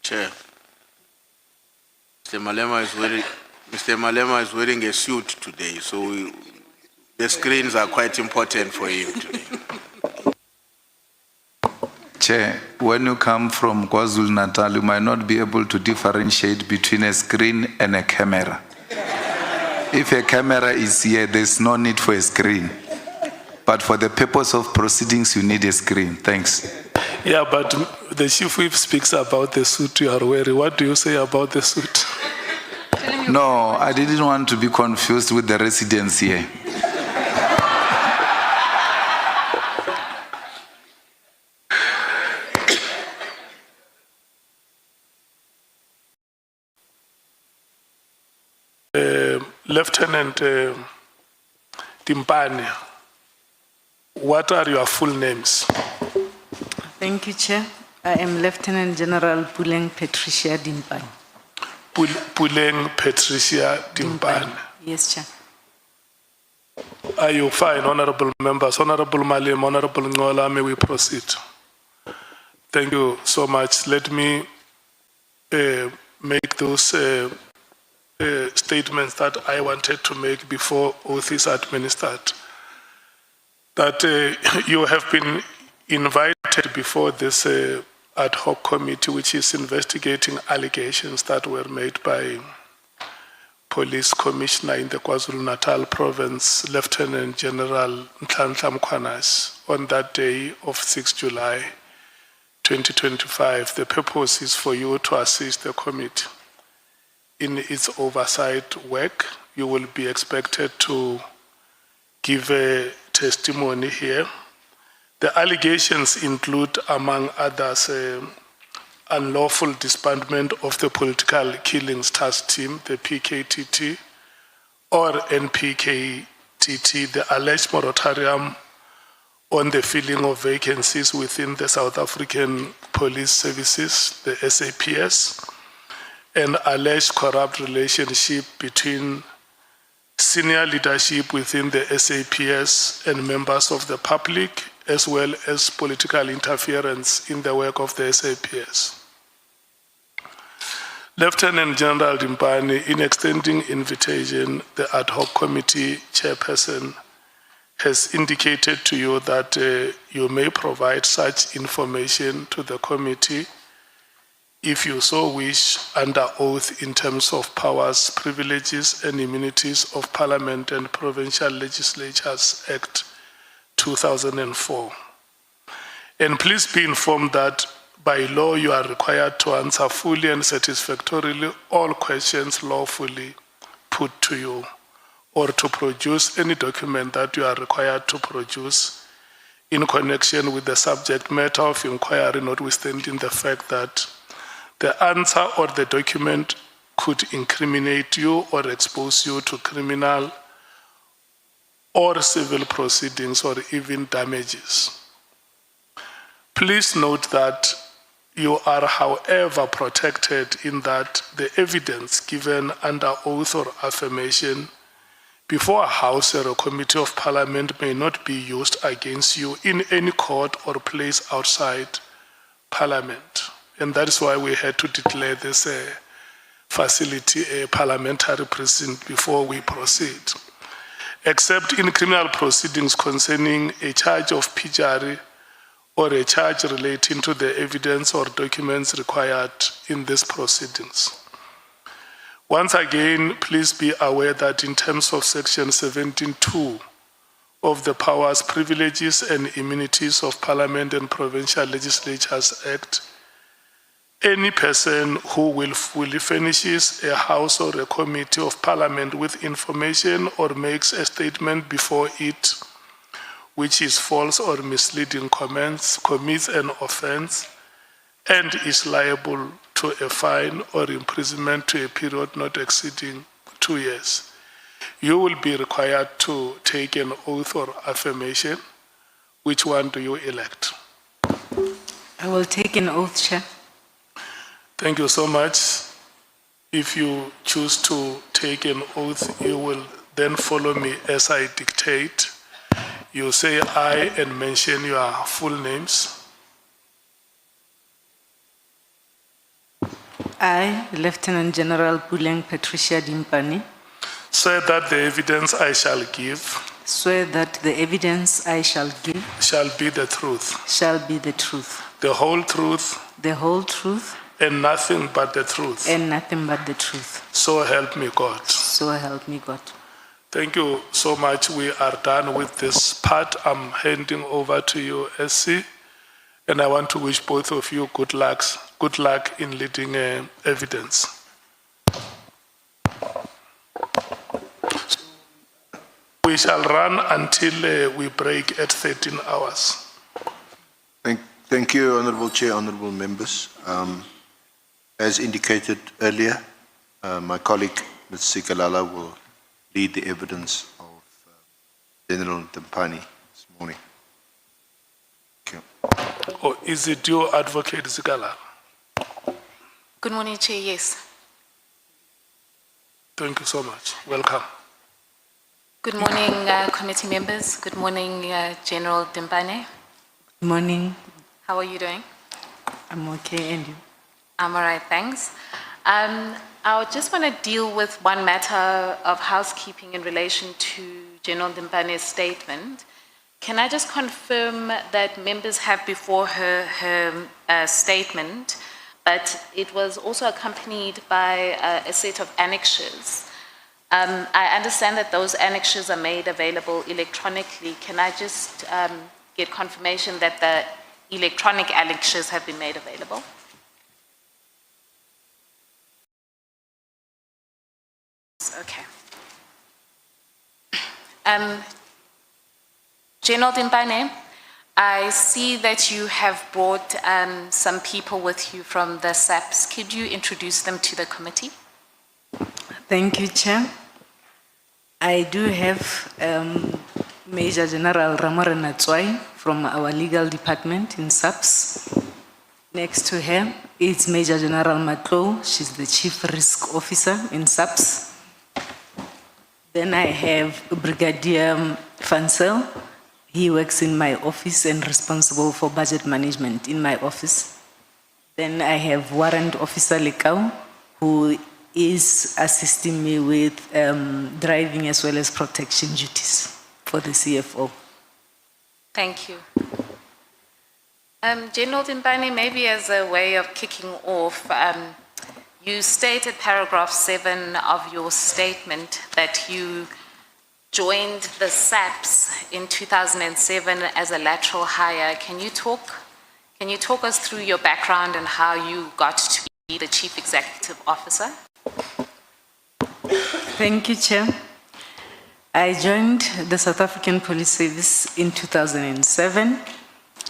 Chair, Mr. Malema is wearing a suit today, so the screens are quite important for him today. Chair, when you come from KwaZulu-Natal, you might not be able to differentiate between a screen and a camera. If a camera is here, there's no need for a screen. But for the purpose of proceedings, you need a screen. Thanks. Yeah, but the Chief Whip speaks about the suit you are wearing. What do you say about the suit? No, I didn't want to be confused with the residents here. Lieutenant Timpani, what are your full names? Thank you, Chair. I am Lieutenant General Puleng Patricia Dimpani. Puleng Patricia Dimpani. Yes, Chair. Are you fine, honorable members? Honorable Malim, Honorable Ngola, may we proceed? Thank you so much. Let me make those statements that I wanted to make before oath is administered. That you have been invited before this ad hoc committee, which is investigating allegations that were made by Police Commissioner in the KwaZulu-Natal Province, Lieutenant General Nhlanhla Mkhwanazi, on that day of 6 July 2025. The purpose is for you to assist the committee in its oversight work. You will be expected to give a testimony here. The allegations include, among others, unlawful disbandment of the Political Killings Task Team, the PKTT, or NPKTT, the alleged moratorium on the filling of vacancies within the South African Police Services, the SAPS, an alleged corrupt relationship between senior leadership within the SAPS and members of the public, as well as political interference in the work of the SAPS. Lieutenant General Dimpani, in extending invitation, the ad hoc committee chairperson has indicated to you that you may provide such information to the committee if you so wish, under oath in terms of powers, privileges, and immunities of Parliament and Provincial Legislatures Act 2004. And please be informed that by law you are required to answer fully and satisfactorily all questions lawfully put to you, or to produce any document that you are required to produce in connection with the subject matter of inquiry, notwithstanding the fact that the answer or the document could incriminate you or expose you to criminal or civil proceedings or even damages. Please note that you are, however, protected in that the evidence given under oath or affirmation before a House or a Committee of Parliament may not be used against you in any court or place outside Parliament. And that is why we had to declare this facility a parliamentary precinct before we proceed. Except in criminal proceedings concerning a charge of perjury or a charge relating to the evidence or documents required in these proceedings. Once again, please be aware that in terms of Section 17(2) of the Powers, Privileges and Immunities of Parliament and Provincial Legislatures Act, any person who willfully furnishes a House or a Committee of Parliament with information or makes a statement before it which is false or misleading commits an offense and is liable to a fine or imprisonment to a period not exceeding 2 years. You will be required to take an oath or affirmation. Which one do you elect? I will take an oath, Chair. Thank you so much. If you choose to take an oath, you will then follow me as I dictate. You say "I" and mention your full names. I, Lieutenant General Puleng Patricia Dimpane, swear that the evidence I shall give swear that the evidence I shall give shall be the truth, shall be the truth, the whole truth, the whole truth, and nothing but the truth. and nothing but the truth. So help me God. So help me God. Thank you so much. We are done with this part. I'm handing over to you, SC, and I want to wish both of you good luck in leading evidence. We shall run until we break at 13 hours. Thank you, Honorable Chair, honorable members. As indicated earlier, my colleague, Ms. Sikalala, will lead the evidence of General Dimpane this morning. Thank you. Or is it your advocate, Zikala? Good morning, Chair. Yes. Thank you so much. Welcome. Good morning, committee members. Good morning, General Dimpane. Good morning. How are you doing? I'm okay, and you? I'm all right, thanks. I just want to deal with one matter of housekeeping in relation to General Dimpane's statement. Can I just confirm that members have before her statement, but it was also accompanied by a set of annexures. I understand that those annexures are made available electronically. Can I just get confirmation that the electronic annexures have been made available? Okay. General Dimpane, I see that you have brought some people with you from the SAPS. Could you introduce them to the committee? Thank you, Chair. I do have Major General Ramoren Natswai from our legal department in SAPS. Next to her is Major General Matlo. She's the Chief Risk Officer in SAPS. Then I have Brigadier Fansel. He works in my office and responsible for budget management in my office. Then I have Warrant Officer Lekau, who is assisting me with driving as well as protection duties for the CFO. Thank you. General Dimpane, maybe as a way of kicking off, you stated paragraph 7 of your statement that you joined the SAPS in 2007 as a lateral hire. Can you talk us through your background and how you got to be the Chief Executive Officer? Thank you, Chair. I joined the South African Police Service in 2007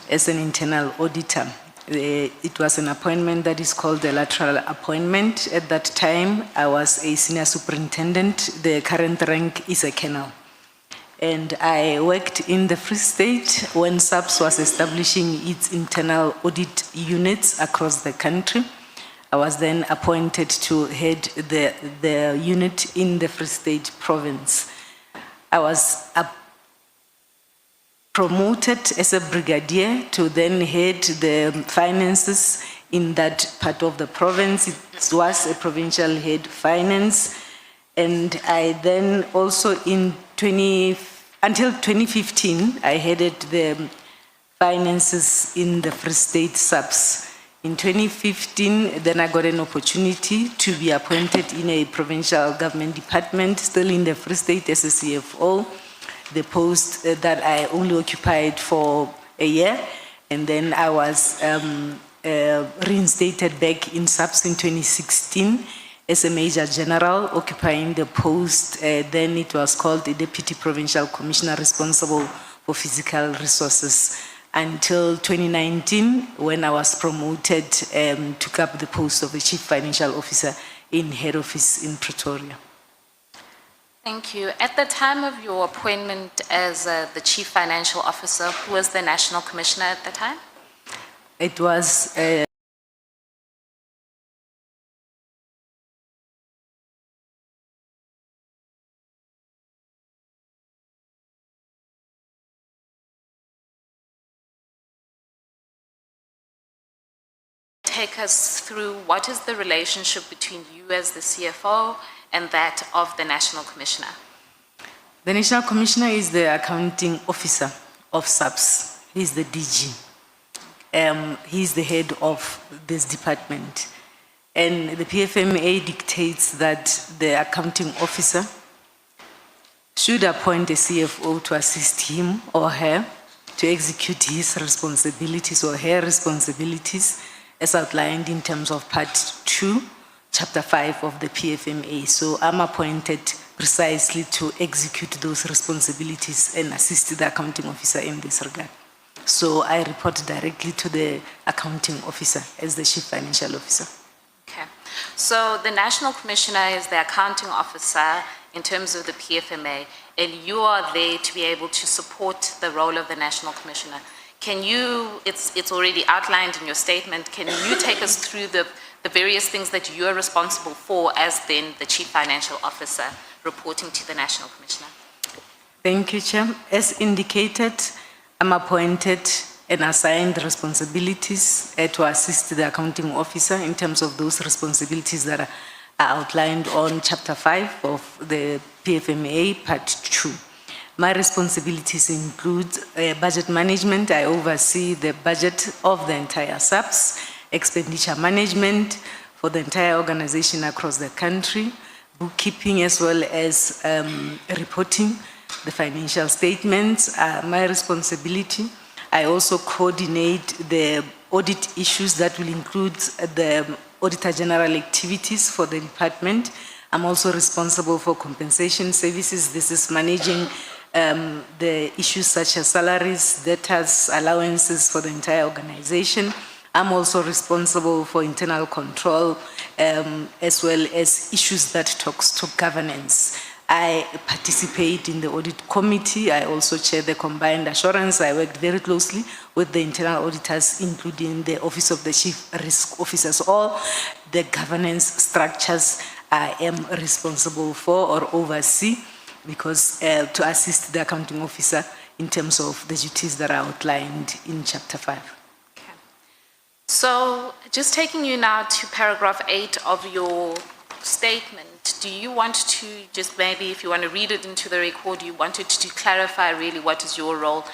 as an internal auditor. It was an appointment that is called the lateral appointment. At that time, I was a senior superintendent. The current rank is a colonel. And I worked in the Free State when SAPS was establishing its internal audit units across the country. I was then appointed to head the unit in the Free State province. I was promoted as a brigadier to then head the finances in that part of the province. It was a provincial head finance. And I then also until 2015, I headed the finances in the Free State SAPS. In 2015, then I got an opportunity to be appointed in a provincial government department, still in the Free State as a CFO, the post that I only occupied for a year. And then I was reinstated back in SAPS in 2016 as a Major General, occupying the post, then it was called the Deputy Provincial Commissioner responsible for physical resources, until 2019, when I was promoted, took up the post of the Chief Financial Officer in head office in Pretoria. Thank you. At the time of your appointment as the Chief Financial Officer, who was the National Commissioner at the time? It was take us through what is the relationship between you as the CFO and that of the National Commissioner? The National Commissioner is the accounting officer of SAPS. He's the DG. He's the head of this department. And the PFMA dictates that the accounting officer should appoint a CFO to assist him or her to execute his responsibilities or her responsibilities as outlined in terms of Part 2, Chapter 5 of the PFMA. So I'm appointed precisely to execute those responsibilities and assist the accounting officer in this regard. So I report directly to the accounting officer as the chief financial officer. Okay. So the National Commissioner is the accounting officer in terms of the PFMA, and you are there to be able to support the role of the National Commissioner. Can you, it's already outlined in your statement, can you take us through the various things that you are responsible for as then the Chief Financial Officer reporting to the National Commissioner? Thank you, Chair. As indicated, I'm appointed and assigned responsibilities to assist the accounting officer in terms of those responsibilities that are outlined on Chapter 5 of the PFMA, Part 2. My responsibilities include budget management. I oversee the budget of the entire SAPS, expenditure management for the entire organization across the country, bookkeeping as well as reporting the financial statements are my responsibility. I also coordinate the audit issues that will include the Auditor General activities for the department. I'm also responsible for compensation services. This is managing the issues such as salaries, debtors, allowances for the entire organization. I'm also responsible for internal control as well as issues that talks to governance. I participate in the audit committee. I also chair the combined assurance. I worked very closely with the internal auditors, including the Office of the Chief Risk Officers. All the governance structures I am responsible for or oversee because to assist the accounting officer in terms of the duties that are outlined in Chapter 5. Okay. So just taking you now to paragraph 8 of your statement, do you want to just maybe, if you want to read it into the record, you wanted to clarify really what is your role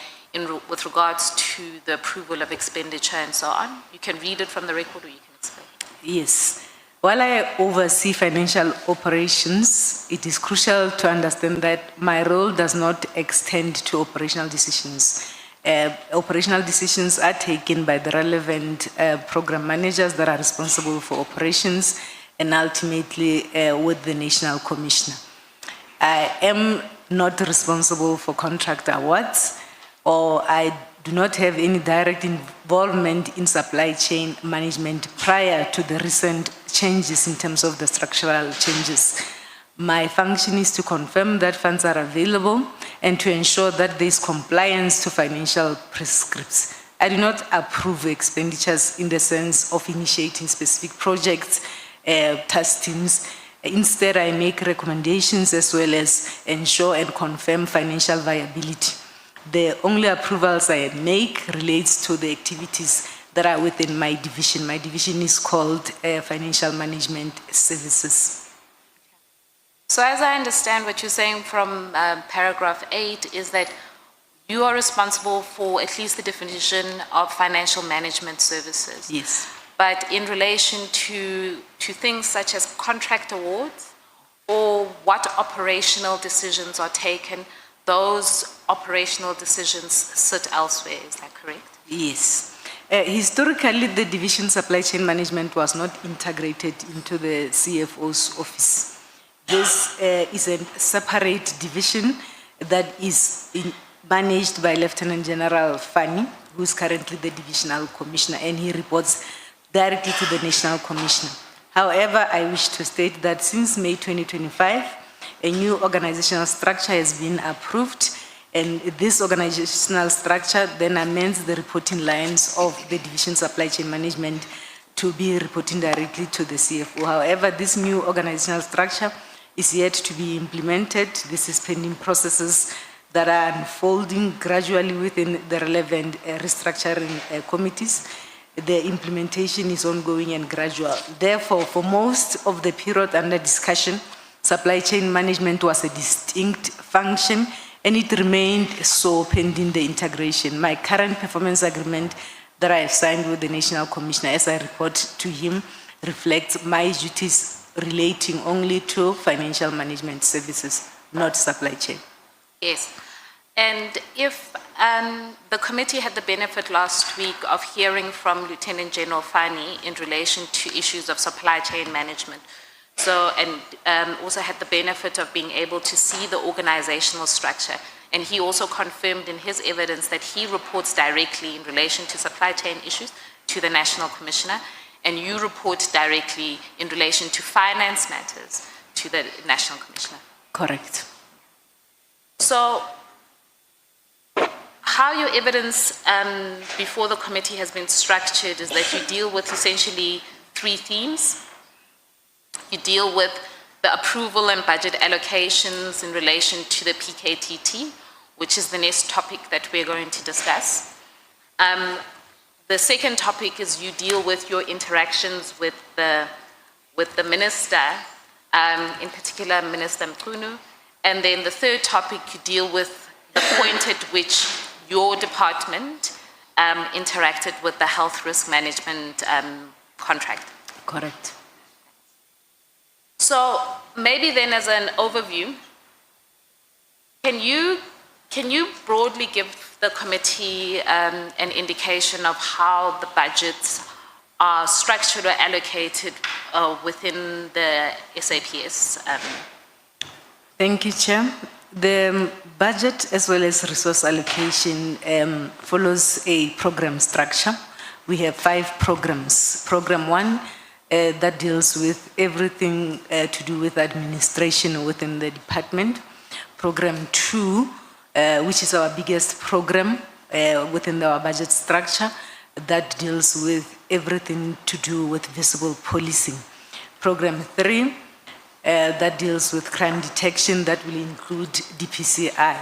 with regards to the approval of expenditure and so on? You can read it from the record or you can explain. Yes. While I oversee financial operations, it is crucial to understand that my role does not extend to operational decisions. Operational decisions are taken by the relevant program managers that are responsible for operations and ultimately with the National Commissioner. I am not responsible for contract awards, or I do not have any direct involvement in supply chain management prior to the recent changes in terms of the structural changes. My function is to confirm that funds are available and to ensure that there is compliance to financial prescripts. I do not approve expenditures in the sense of initiating specific projects, task teams. Instead, I make recommendations as well as ensure and confirm financial viability. The only approvals I make relates to the activities that are within my division. My division is called Financial Management Services. So as I understand what you're saying from paragraph 8 is that you are responsible for at least the definition of financial management services. Yes. But in relation to things such as contract awards or what operational decisions are taken, those operational decisions sit elsewhere, is that correct? Yes. Historically, the division supply chain management was not integrated into the CFO's office. This is a separate division that is managed by Lieutenant General Fani, who is currently the divisional commissioner, and he reports directly to the National Commissioner. However, I wish to state that since May 2025, a new organizational structure has been approved, and this organizational structure then amends the reporting lines of the division supply chain management to be reporting directly to the CFO. However, this new organizational structure is yet to be implemented. This is pending processes that are unfolding gradually within the relevant restructuring committees. the implementation is ongoing and gradual. Therefore, for most of the period under discussion, supply chain management was a distinct function and it remained so pending the integration. My current performance agreement that I have signed with the National Commissioner as I report to him reflects my duties relating only to financial management services, not supply chain. Yes. And if the committee had the benefit last week of hearing from Lieutenant General Fani in relation to issues of supply chain management, and also had the benefit of being able to see the organizational structure. And he also confirmed in his evidence that he reports directly in relation to supply chain issues to the National Commissioner, and you report directly in relation to finance matters to the National Commissioner. Correct. So, how your evidence before the committee has been structured is that you deal with essentially three themes. You deal with the approval and budget allocations in relation to the PKTT, which is the next topic that we're going to discuss. The second topic is you deal with your interactions with the minister, in particular Minister Mkhunu. And then the third topic, you deal with the point at which your department interacted with the health risk management contract. Correct. So maybe then as an overview, can you broadly give the committee an indication of how the budgets are structured or allocated within the SAPS? Thank you, Chair. The budget as well as resource allocation follows a program structure. We have 5 programs. Program 1 that deals with everything to do with administration within the department. Program 2, which is our biggest program within our budget structure, that deals with everything to do with visible policing. Program 3, that deals with crime detection, that will include DPCI.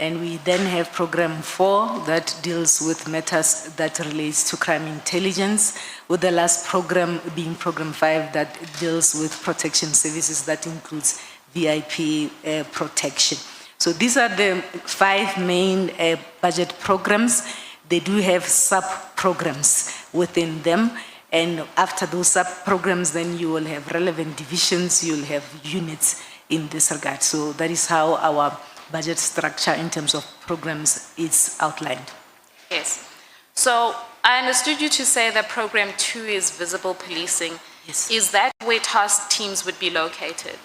And we then have program 4 that deals with matters that relates to crime intelligence, with the last program being program 5 that deals with protection services, that includes VIP protection. So these are the 5 main budget programs. They do have sub-programs within them. And after those sub-programs, then you will have relevant divisions, you'll have units in this regard. So that is how our budget structure in terms of programs is outlined. Yes. So I understood you to say that program 2 is visible policing. Yes. Is that where task teams would be located?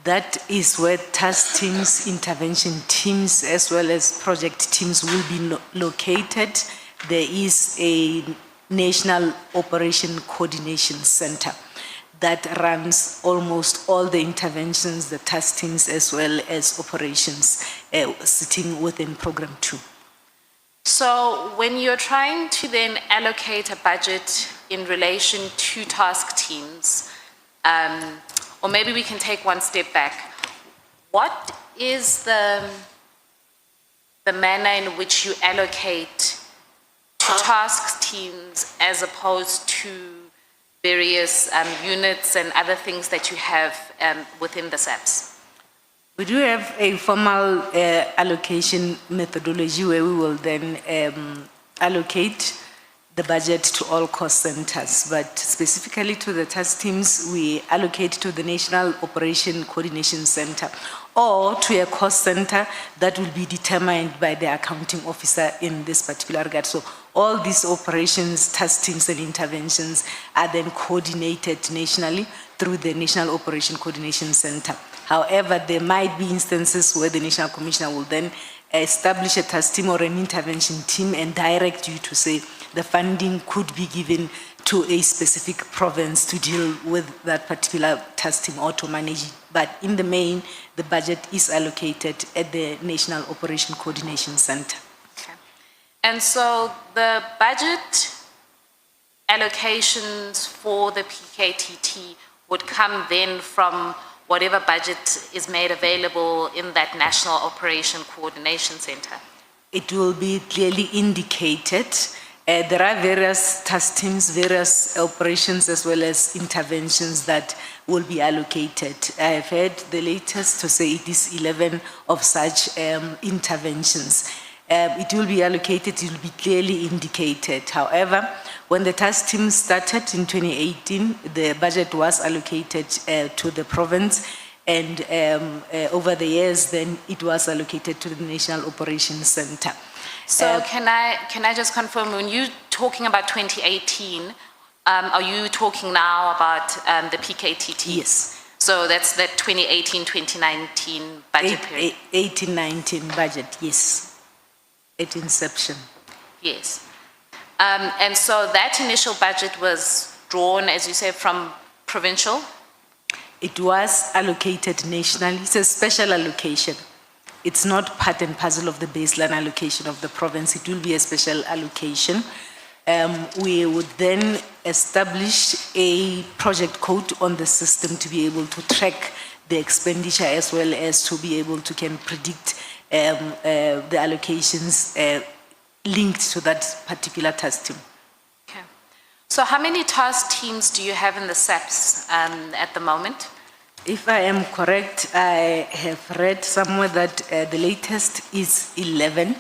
That is where task teams, intervention teams, as well as project teams will be located. There is a National Operation Coordination Center that runs almost all the interventions, the task teams, as well as operations sitting within program 2. So when you're trying to then allocate a budget in relation to task teams, or maybe we can take one step back, what is the manner in which you allocate to task teams as opposed to various units and other things that you have within the SAPS? We do have a formal allocation methodology where we will then allocate the budget to all cost centers, but specifically to the task teams, we allocate to the National Operation Coordination Center or to a cost center that will be determined by the accounting officer in this particular regard. So all these operations, task teams and interventions are then coordinated nationally through the National Operation Coordination Center. However, there might be instances where the National Commissioner will then establish a task team or an intervention team and direct you to say the funding could be given to a specific province to deal with that particular task team or to manage it. But in the main, the budget is allocated at the National Operation Coordination Center. Okay. And so the budget allocations for the PKTT would come then from whatever budget is made available in that National Operation Coordination Center? It will be clearly indicated There are various task teams, various operations as well as interventions that will be allocated. I have heard the latest to say it is 11 of such interventions. It will be allocated, it will be clearly indicated. However, when the task team started in 2018, the budget was allocated to the province, and over the years then it was allocated to the National Operations Center. So can I just confirm, when you're talking about 2018, are you talking now about the PKTT? Yes. So that's the 2018-2019 budget period? 18-19 budget, yes, at inception. Yes. And so that initial budget was drawn, as you say, from provincial? It was allocated nationally. It's a special allocation. It's not part and parcel of the baseline allocation of the province. It will be a special allocation. We would then establish a project code on the system to be able to track the expenditure as well as to be able to can predict the allocations linked to that particular task team. Okay. So how many task teams do you have in the SAPS at the moment? If I am correct, I have read somewhere that the latest is 11.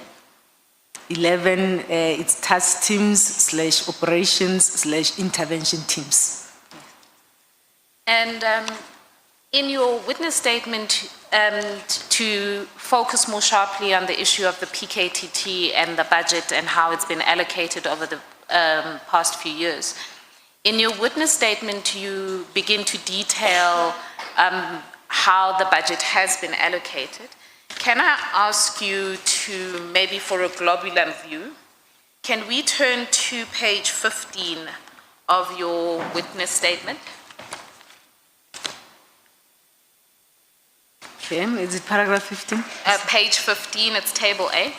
11, it's task teams / operations / intervention teams. And in your witness statement, to focus more sharply on the issue of the PKTT and the budget and how it's been allocated over the past few years, in your witness statement, you begin to detail how the budget has been allocated. Can I ask you to, maybe for a globular view, can we turn to page 15 of your witness statement? Okay, is it paragraph 15? Page 15, it's table A.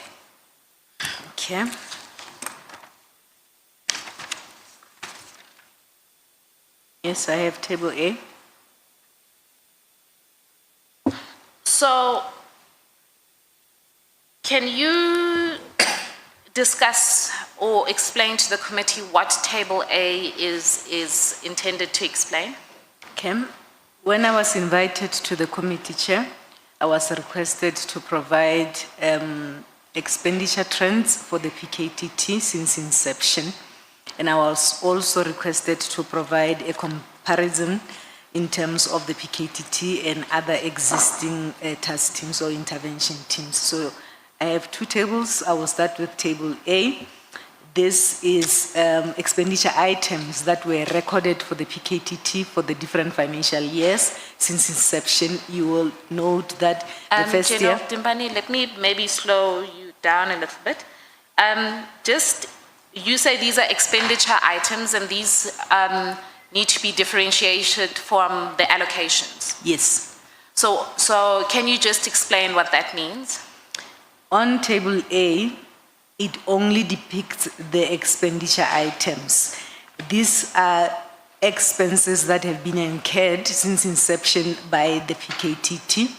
Okay. Yes, I have table A. So, can you discuss or explain to the committee what table A is intended to explain? Okay. When I was invited to the committee chair, I was requested to provide expenditure trends for the PKTT since inception. And I was also requested to provide a comparison in terms of the PKTT and other existing task teams or intervention teams. So I have two tables. I will start with table A. This is expenditure items that were recorded for the PKTT for the different financial years since inception. You will note that the first year... Dimbani, let me maybe slow you down a little bit. You say these are expenditure items and these need to be differentiated from the allocations. Yes. So can you just explain what that means? On table A, it only depicts the expenditure items. These are expenses that have been incurred since inception by the PKTT.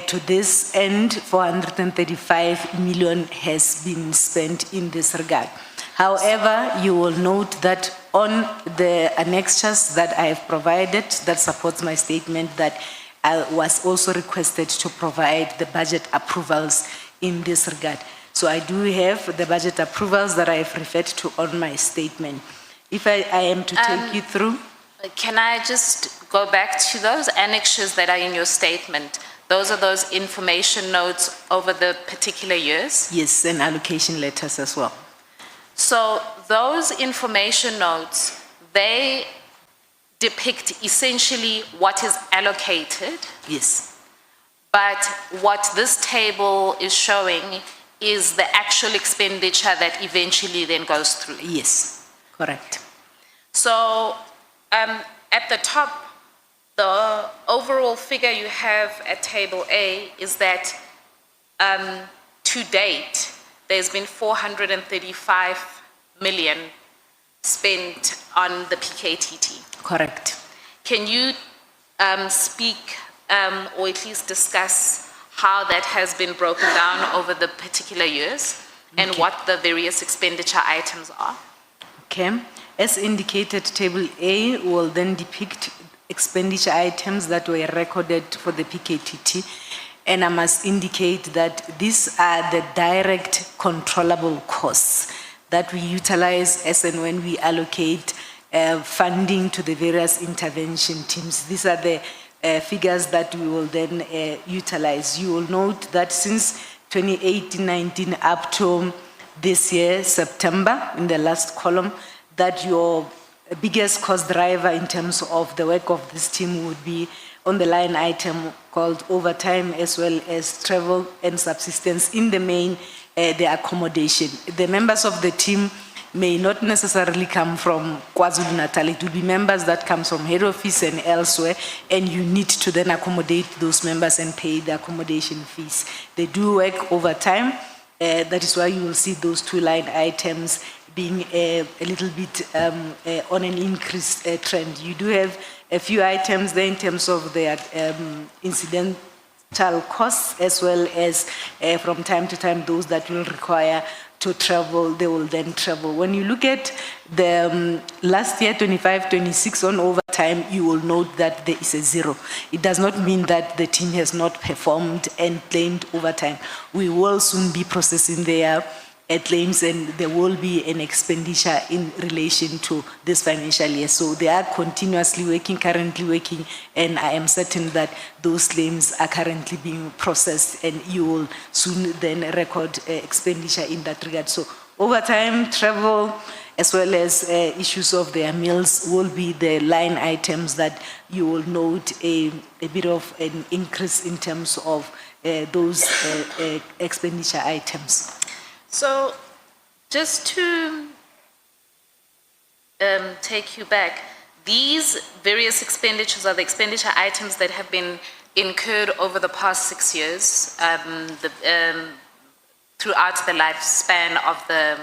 To this end, 435 million has been spent in this regard. However, you will note that on the annexures that I have provided that supports my statement that I was also requested to provide the budget approvals in this regard. So I do have the budget approvals that I have referred to on my statement. If I am to take you through. Can I just go back to those annexures that are in your statement? Those are those information notes over the particular years? Yes, and allocation letters as well. So those information notes, they depict essentially what is allocated. Yes. But what this table is showing is the actual expenditure that eventually then goes through. Yes, correct. So at the top, the overall figure you have at table A is that to date, there's been 435 million spent on the PKTT. Correct. Can you speak or at least discuss how that has been broken down over the particular years? and Okay. what the various expenditure items are. Okay, as indicated, Table A will then depict expenditure items that were recorded for the PKTT. And I must indicate that these are the direct controllable costs that we utilize as and when we allocate funding to the various intervention teams. These are the figures that we will then utilize. You will note that since 2018-19 up to this year, September, in the last column, that your biggest cost driver in terms of the work of this team would be on the line item called overtime, as well as travel and subsistence, in the main, the accommodation. The members of the team may not necessarily come from KwaZulu-Natal. It will be members that come from head office and elsewhere, and you need to then accommodate those members and pay the accommodation fees. They do work overtime. That is why you will see those two line items being a little bit on an increased trend. You do have a few items there in terms of their incidental costs, as well as from time to time those that will require to travel, they will then travel. When you look at the last year, 25-26 on overtime, you will note that there is a zero. It does not mean that the team has not performed and claimed overtime. We will soon be processing their claims, and there will be an expenditure in relation to this financial year. So they are continuously working, currently working, and I am certain that those claims are currently being processed, and you will soon then record expenditure in that regard. So overtime, travel, as well as issues of their meals will be the line items that you will note a bit of an increase in terms of those expenditure items. So, just to take you back, these various expenditures are the expenditure items that have been incurred over the past 6 years, throughout the lifespan of the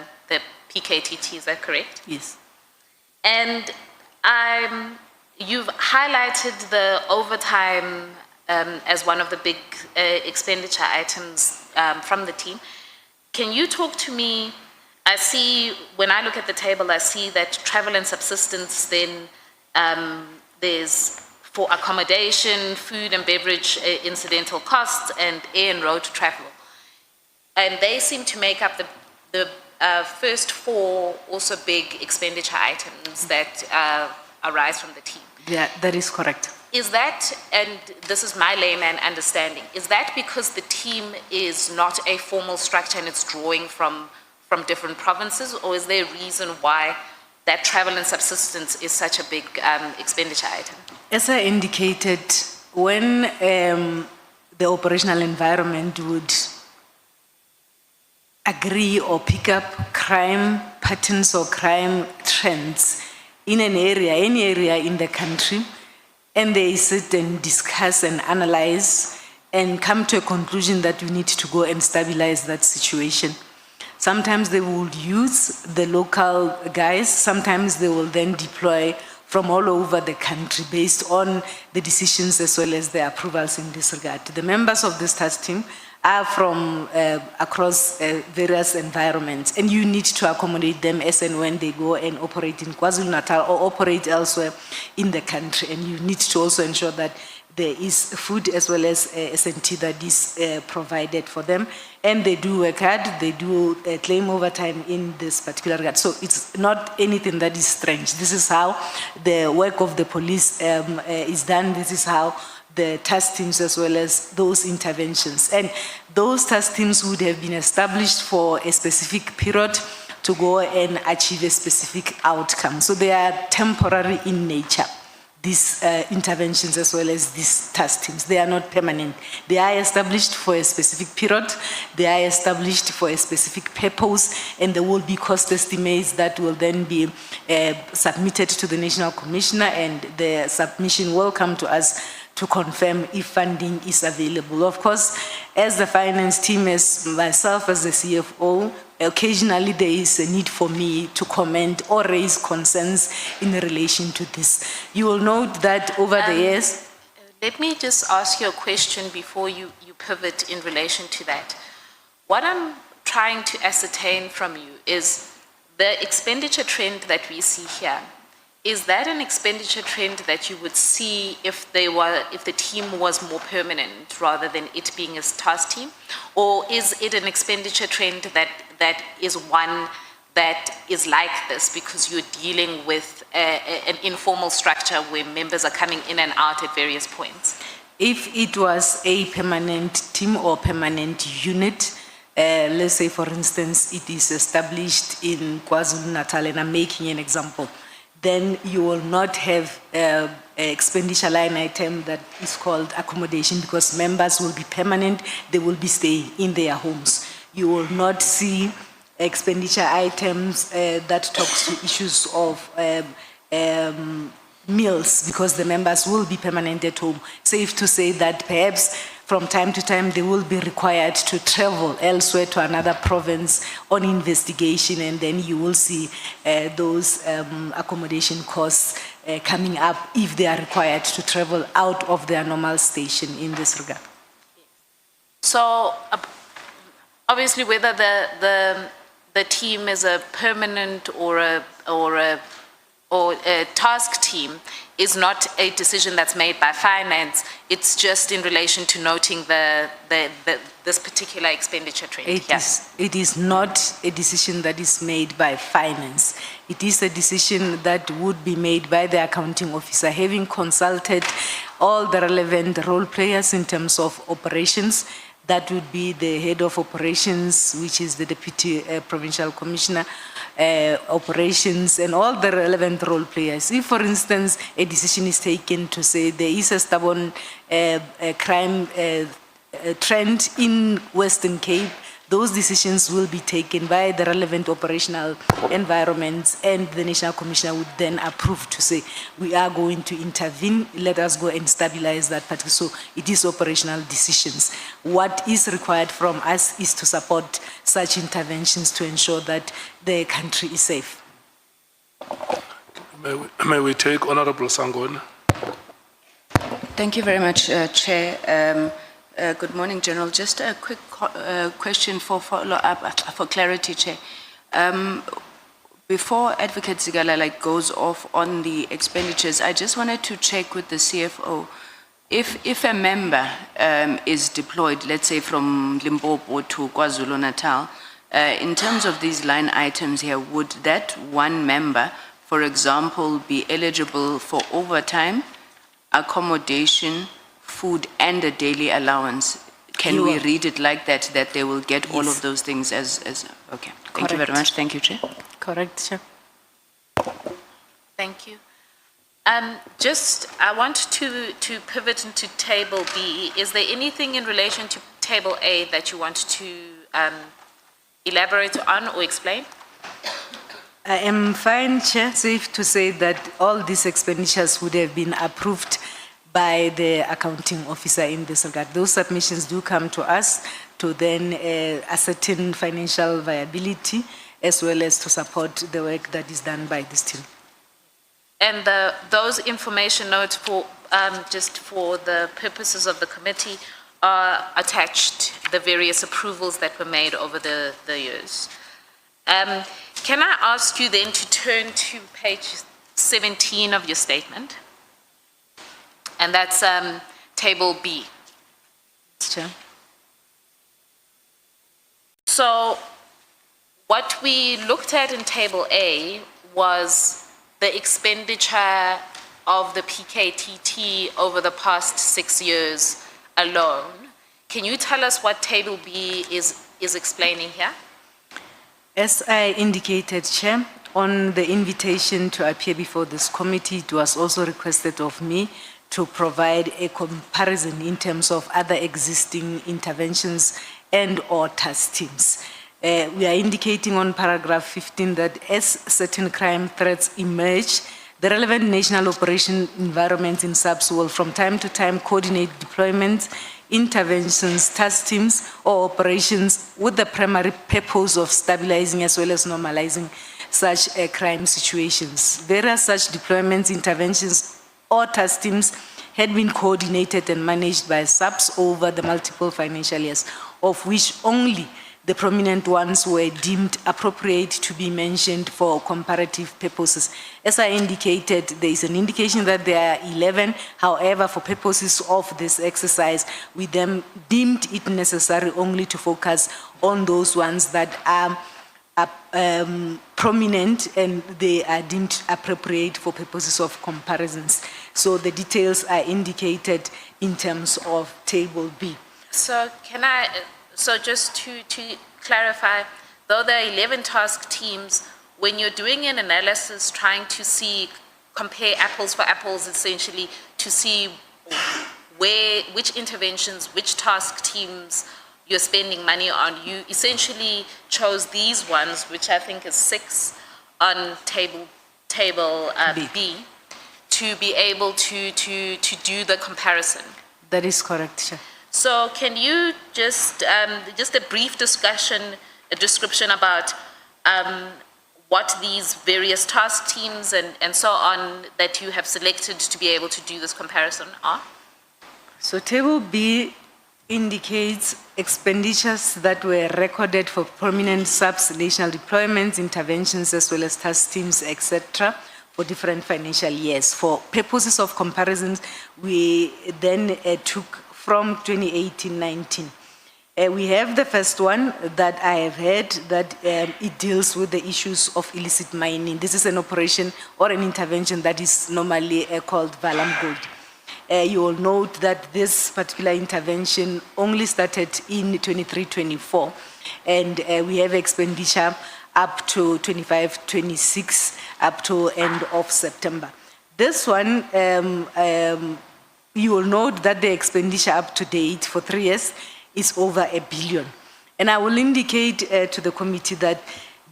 PKTT, is that correct? Yes. And you've highlighted the overtime as one of the big expenditure items from the team. Can you talk to me? I see, when I look at the table, I see that travel and subsistence, then there's for accommodation, food and beverage incidental costs, and air and road travel. And they seem to make up the first four also big expenditure items that arise from the team. Yeah, that is correct. Is that, and this is my layman understanding, is that because the team is not a formal structure and it's drawing from different provinces, or is there a reason why that travel and subsistence is such a big expenditure item? As I indicated, when the operational environment would agree or pick up crime patterns or crime trends in an area, any area in the country, and they sit and discuss and analyze and come to a conclusion that we need to go and stabilize that situation. Sometimes they would use the local guys, sometimes they will then deploy from all over the country based on the decisions as well as the approvals in this regard. The members of this task team are from across various environments, and you need to accommodate them as and when they go and operate in KwaZulu-Natal or operate elsewhere in the country. And you need to also ensure that there is food as well as S&T that is provided for them. And they do work hard, they do claim overtime in this particular regard. So it's not anything that is strange. This is how the work of the police is done. This is how the task teams as well as those interventions. And those task teams would have been established for a specific period to go and achieve a specific outcome. So they are temporary in nature, these interventions as well as these task teams. They are not permanent. They are established for a specific period, they are established for a specific purpose, and there will be cost estimates that will then be submitted to the National Commissioner, and the submission will come to us to confirm if funding is available. Of course, as the finance team, as myself as the CFO, occasionally there is a need for me to comment or raise concerns in relation to this. You will note that over the years... Let me just ask you a question before you pivot in relation to that. What I'm trying to ascertain from you is the expenditure trend that we see here. Is that an expenditure trend that you would see if the team was more permanent rather than it being a task team? Or is it an expenditure trend that is one that is like this because you're dealing with an informal structure where members are coming in and out at various points? If it was a permanent team or permanent unit, let's say for instance, it is established in KwaZulu-Natal, and I'm making an example, then you will not have an expenditure line item that is called accommodation because members will be permanent, they will be staying in their homes. You will not see expenditure items that talks to issues of meals because the members will be permanent at home. Safe to say that perhaps from time to time they will be required to travel elsewhere to another province on investigation, and then you will see those accommodation costs coming up if they are required to travel out of their normal station in this regard. So obviously whether the team is a permanent or a task team is not a decision that's made by finance. It's just in relation to noting this particular expenditure trend. It is not a decision that is made by finance. It is a decision that would be made by the accounting officer, having consulted all the relevant role players in terms of operations. That would be the head of operations, which is the deputy provincial commissioner, operations, and all the relevant role players. If, for instance, a decision is taken to say there is a stubborn crime trend in Western Cape, those decisions will be taken by the relevant operational environments, and the National Commissioner would then approve to say, we are going to intervene, let us go and stabilize that particular. So it is operational decisions. What is required from us is to support such interventions to ensure that the country is safe. May we take Honorable Sangona? Thank you very much, Chair. Good morning, General. Just a quick question for follow-up, for clarity, Chair. Before Advocate Zigala goes off on the expenditures, I just wanted to check with the CFO. If a member is deployed, let's say from Limpopo to KwaZulu-Natal, in terms of these line items here, would that one member, for example, be eligible for overtime, accommodation, food, and a daily allowance? Can we read it like that, that they will get all of those things as okay. Thank you very much. Thank you, Chair. Correct, Chair. Thank you. I want to pivot into Table B. Is there anything in relation to Table A that you want to elaborate on or explain? I am fine, Chair. Safe to say that all these expenditures would have been approved by the accounting officer in this regard. Those submissions do come to us to then ascertain financial viability as well as to support the work that is done by this team. And those information notes, for just for the purposes of the committee, are attached, the various approvals that were made over the years. Can I ask you then to turn to page 17 of your statement? And that's Table B. Chair. So what we looked at in Table A was the expenditure of the PKTT over the past 6 years alone. Can you tell us what Table B is explaining here? As I indicated, Chair, on the invitation to appear before this committee, it was also requested of me to provide a comparison in terms of other existing interventions and or task teams. We are indicating on paragraph 15 that as certain crime threats emerge, the relevant national operation environments in SAPS will from time to time coordinate deployments, interventions, task teams, or operations with the primary purpose of stabilizing as well as normalizing such crime situations. Various such deployments, interventions, or task teams had been coordinated and managed by SAPS over the multiple financial years, of which only the prominent ones were deemed appropriate to be mentioned for comparative purposes. As I indicated, there is an indication that there are 11. However, for purposes of this exercise, we then deemed it necessary only to focus on those ones that are prominent and they are deemed appropriate for purposes of comparisons. So the details are indicated in terms of Table B. So so just to clarify, though there are 11 task teams, when you're doing an analysis trying to compare apples for apples essentially to see which interventions, which task teams you're spending money on, you essentially chose these ones, which I think is 6 on table B, to be able to do the comparison. That is correct, Chair. So can you just a brief description about what these various task teams and so on that you have selected to be able to do this comparison are? So Table B indicates expenditures that were recorded for prominent subs, national deployments, interventions, as well as task teams, etc., for different financial years. For purposes of comparisons, we then took from 2018-19. We have the first one that I have heard that it deals with the issues of illicit mining. This is an operation or an intervention that is normally called Valam Gold. You will note that this particular intervention only started in 23-24, and we have expenditure up to 25-26, up to end of September. This one, you will note that the expenditure up to date for 3 years is over R1 billion. And I will indicate to the committee that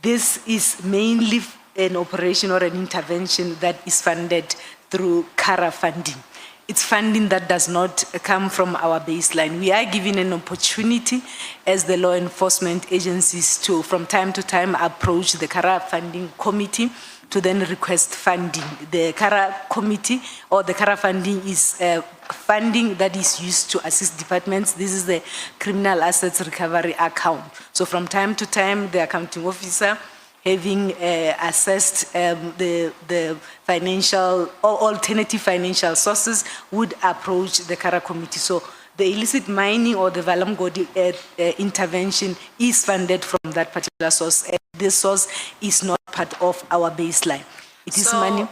this is mainly an operation or an intervention that is funded through CARA funding. It's funding that does not come from our baseline. We are given an opportunity as the law enforcement agencies to, from time to time, approach the CARA funding committee to then request funding. The CARA committee or the CARA funding is funding that is used to assist departments. This is the criminal assets recovery account. So from time to time, the accounting officer, having assessed the financial or alternative financial sources, would approach the CARA committee. So the illicit mining or the Valam Gold intervention is funded from that particular source, and this source is not part of our baseline. It is money.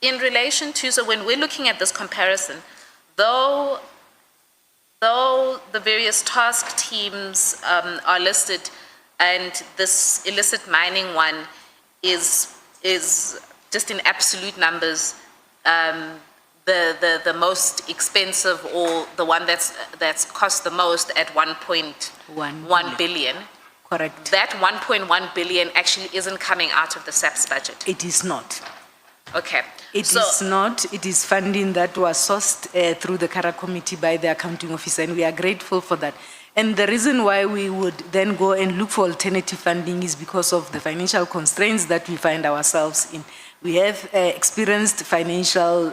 In relation to, so when we're looking at this comparison, though the various task teams are listed, and this illicit mining one is just in absolute numbers the most expensive, or the one that's cost the most at 1.1 billion. Correct. That 1.1 billion actually isn't coming out of the SAPS budget. It is not. Okay. It is not. It is funding that was sourced through the CARA committee by the accounting officer, and we are grateful for that. And the reason why we would then go and look for alternative funding is because of the financial constraints that we find ourselves in. We have experienced financial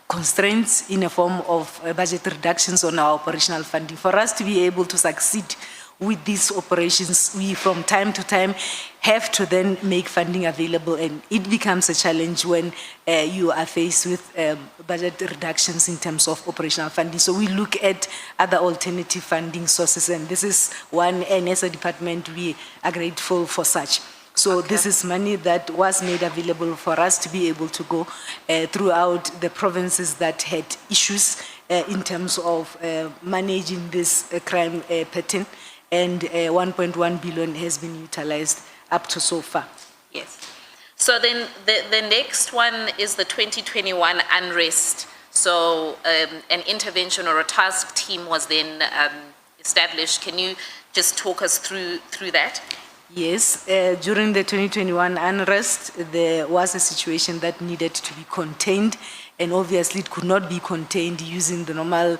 constraints in a form of budget reductions on our operational funding. For us to be able to succeed with these operations, we from time to time have to then make funding available, and it becomes a challenge when you are faced with budget reductions in terms of operational funding. So we look at other alternative funding sources, and this is one, and as a department we are grateful for such. So this is money that was made available for us to be able to go throughout the provinces that had issues in terms of managing this crime pattern, and 1.1 billion has been utilized up to so far. Yes. So then the next one is the 2021 unrest. So an intervention or a task team was then established. Can you just talk us through that? Yes, during the 2021 unrest, there was a situation that needed to be contained, and obviously it could not be contained using the normal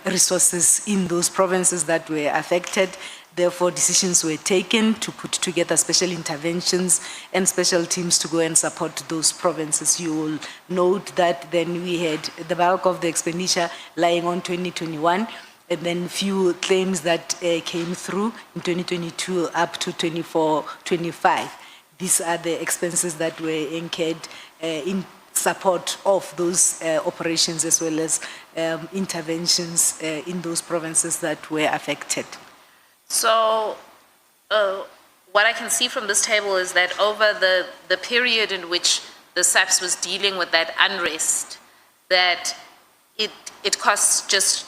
resources in those provinces that were affected. Therefore, decisions were taken to put together special interventions and special teams to go and support those provinces. You will note that then we had the bulk of the expenditure lying on 2021. and then few claims that came through in 2022 up to 24-25. These are the expenses that were incurred in support of those operations as well as interventions in those provinces that were affected. So, what I can see from this table is that over the period in which the SAPS was dealing with that unrest, that it costs just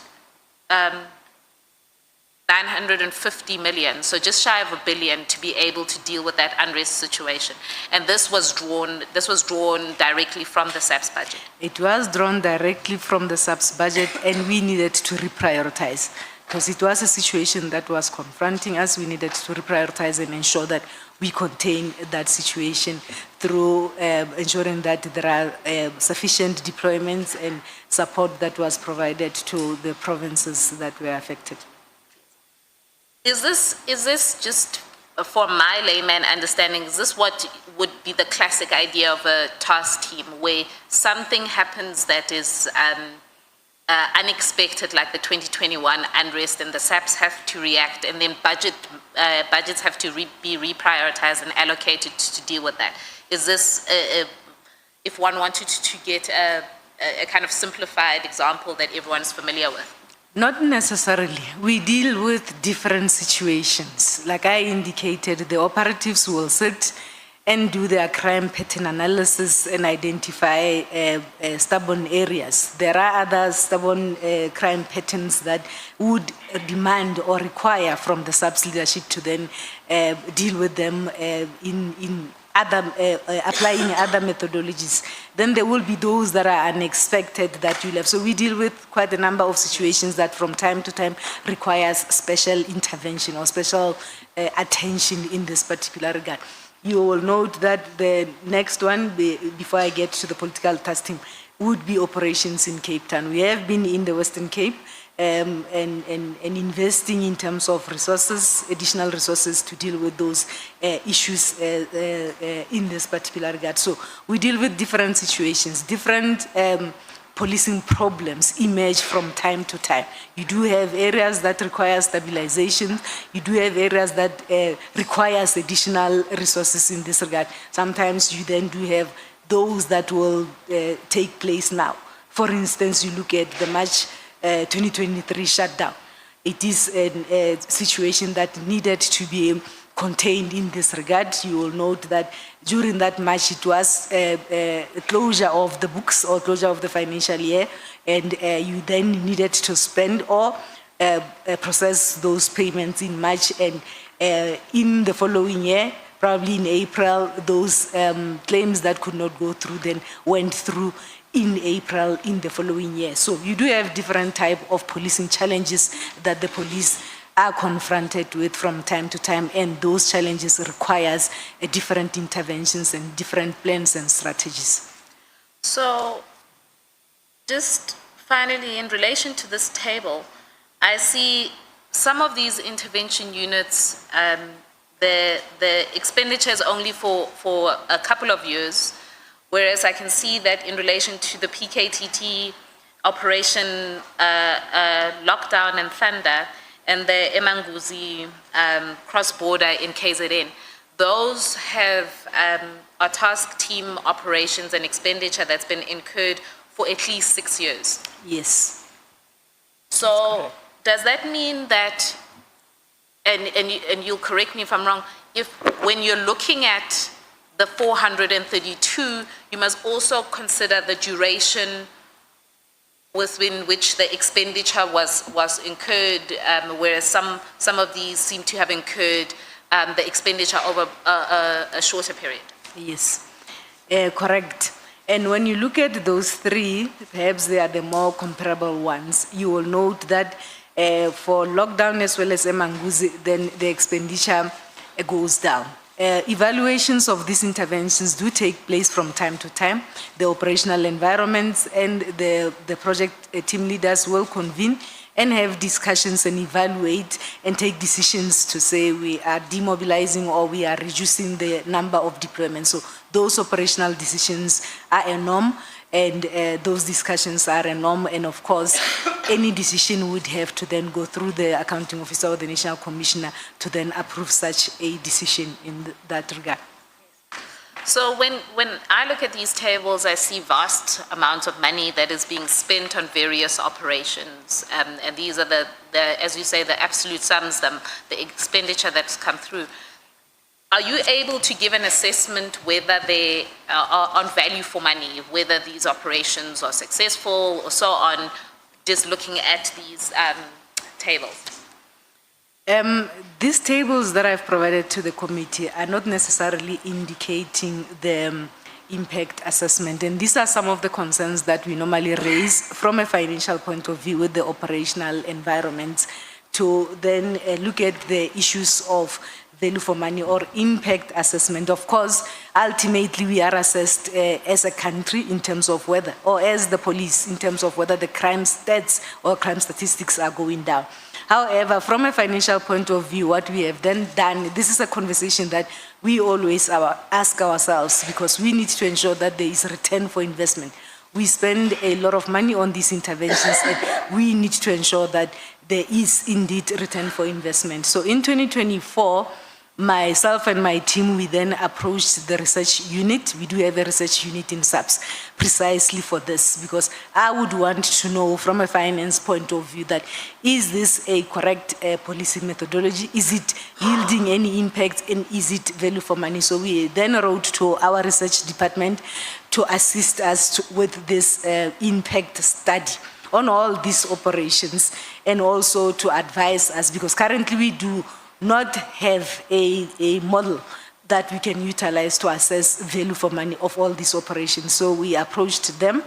950 million, so just shy of $1 billion to be able to deal with that unrest situation. And this was drawn directly from the SAPS budget. It was drawn directly from the SAPS budget, and we needed to reprioritize. Because it was a situation that was confronting us, we needed to reprioritize and ensure that we contain that situation through ensuring that there are sufficient deployments and support that was provided to the provinces that were affected. Is this just, for my layman understanding, is this what would be the classic idea of a task team, where something happens that is unexpected, like the 2021 unrest, and the SAPS have to react, and then budgets have to be reprioritized and allocated to deal with that? Is this, if one wanted to get a kind of simplified example that everyone's familiar with? Not necessarily. We deal with different situations. Like I indicated, the operatives will sit and do their crime pattern analysis and identify stubborn areas. There are other stubborn crime patterns that would demand or require from the SAPS leadership to then deal with them in other, applying other methodologies. Then there will be those that are unexpected that you'll have. So we deal with quite a number of situations that from time to time requires special intervention or special attention in this particular regard. You will note that the next one, before I get to the political task team, would be operations in Cape Town. We have been in the Western Cape and investing in terms of resources, additional resources to deal with those issues in this particular regard. So we deal with different situations, different policing problems emerge from time to time. You do have areas that require stabilization. You do have areas that requires additional resources in this regard. Sometimes you then do have those that will take place now. For instance, you look at the March 2023 shutdown. It is a situation that needed to be contained in this regard. You will note that during that March, it was a closure of the books or closure of the financial year, and you then needed to spend or process those payments in March, and in the following year, probably in April, those claims that could not go through then went through in April in the following year. So you do have different type of policing challenges that the police are confronted with from time to time, and those challenges requires different interventions and different plans and strategies. So just finally, in relation to this table, I see some of these intervention units, the expenditure is only for a couple of years, whereas I can see that in relation to the PKTT operation Lockdown and Thunder and the Emanguzi cross-border in KZN, those have a task team operations and expenditure that's been incurred for at least 6 years. Yes. So does that mean that, and you'll correct me if I'm wrong, if when you're looking at the 432, you must also consider the duration within which the expenditure was incurred, whereas some of these seem to have incurred the expenditure over a shorter period. Yes, correct. And when you look at those three, perhaps they are the more comparable ones. You will note that for Lockdown as well as Emanguzi, then the expenditure goes down. Evaluations of these interventions do take place from time to time. The operational environments and the project team leaders will convene and have discussions and evaluate and take decisions to say we are demobilizing or we are reducing the number of deployments. So those operational decisions are a norm. and those discussions are a norm, and of course, any decision would have to then go through the accounting officer or the National Commissioner to then approve such a decision in that regard. So when I look at these tables, I see vast amounts of money that is being spent on various operations. And these are the, as you say, the absolute sums, the expenditure that's come through. Are you able to give an assessment whether they are on value for money, whether these operations are successful or so on, just looking at these tables? These tables that I've provided to the committee are not necessarily indicating the impact assessment. And these are some of the concerns that we normally raise from a financial point of view with the operational environment to then look at the issues of value for money or impact assessment. Of course, ultimately we are assessed as a country in terms of whether, or as the police in terms of whether the crime stats or crime statistics are going down. However, from a financial point of view, what we have then done, this is a conversation that we always ask ourselves because we need to ensure that there is return for investment. We spend a lot of money on these interventions and we need to ensure that there is indeed return for investment. So in 2024, myself and my team, we then approached the research unit. We do have a research unit in SAPS precisely for this because I would want to know from a finance point of view that is this a correct policy methodology? Is it yielding any impact and is it value for money? So we then wrote to our research department to assist us with this impact study on all these operations and also to advise us because currently we do not have a model that we can utilize to assess value for money of all these operations. So we approached them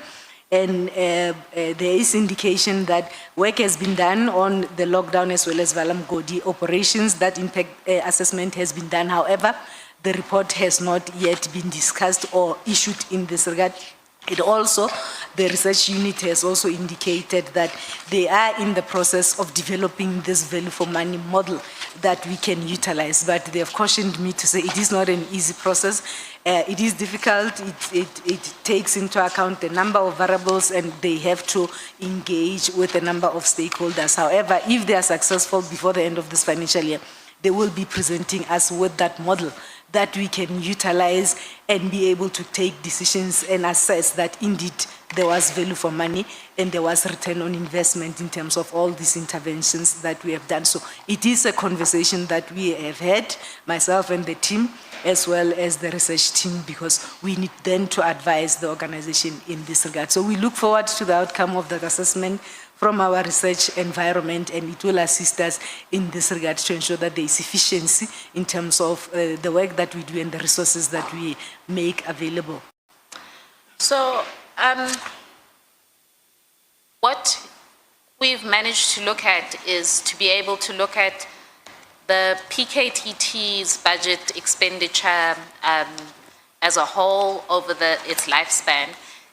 and there is indication that work has been done on the lockdown as well as Valamgodi operations. That impact assessment has been done. However, the report has not yet been discussed or issued in this regard. It also, the research unit has also indicated that they are in the process of developing this value for money model that we can utilize, but they have cautioned me to say it is not an easy process. It is difficult, it takes into account a number of variables and they have to engage with a number of stakeholders. However, if they are successful before the end of this financial year, they will be presenting us with that model that we can utilize and be able to take decisions and assess that indeed there was value for money and there was return on investment in terms of all these interventions that we have done. So it is a conversation that we have had, myself and the team, as well as the research team, because we need then to advise the organization in this regard. So we look forward to the outcome of that assessment from our research environment, and it will assist us in this regard to ensure that there is efficiency in terms of the work that we do and the resources that we make available. So, what we've managed to look at is to be able to look at the PKTT's budget expenditure as a whole over its lifespan.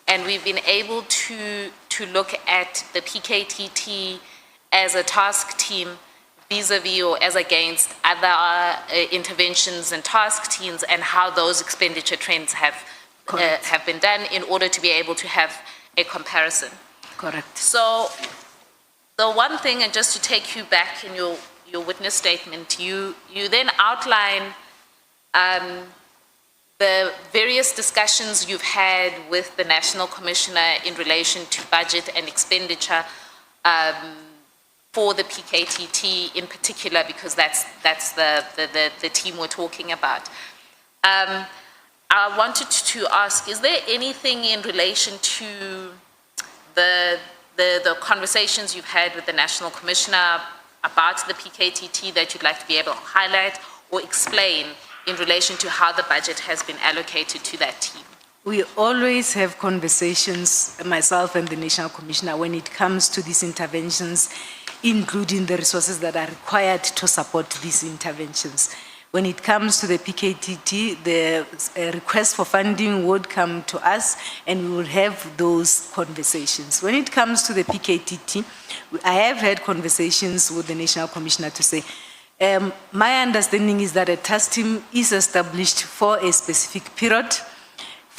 And we've been able to look at the PKTT as a task team vis-a-vis or as against other interventions and task teams and how those expenditure trends have been done in order to be able to have a comparison. Correct. So the one thing, and just to take you back in your witness statement, you then outline the various discussions you've had with the National Commissioner in relation to budget and expenditure for the PKTT in particular, because that's the team we're talking about. I wanted to ask, is there anything in relation to the conversations you've had with the National Commissioner about the PKTT that you'd like to be able to highlight or explain in relation to how the budget has been allocated to that team? We always have conversations, myself and the National Commissioner, when it comes to these interventions, including the resources that are required to support these interventions. When it comes to the PKTT, the request for funding would come to us and we will have those conversations. When it comes to the PKTT, I have had conversations with the National Commissioner to say, my understanding is that a task team is established for a specific period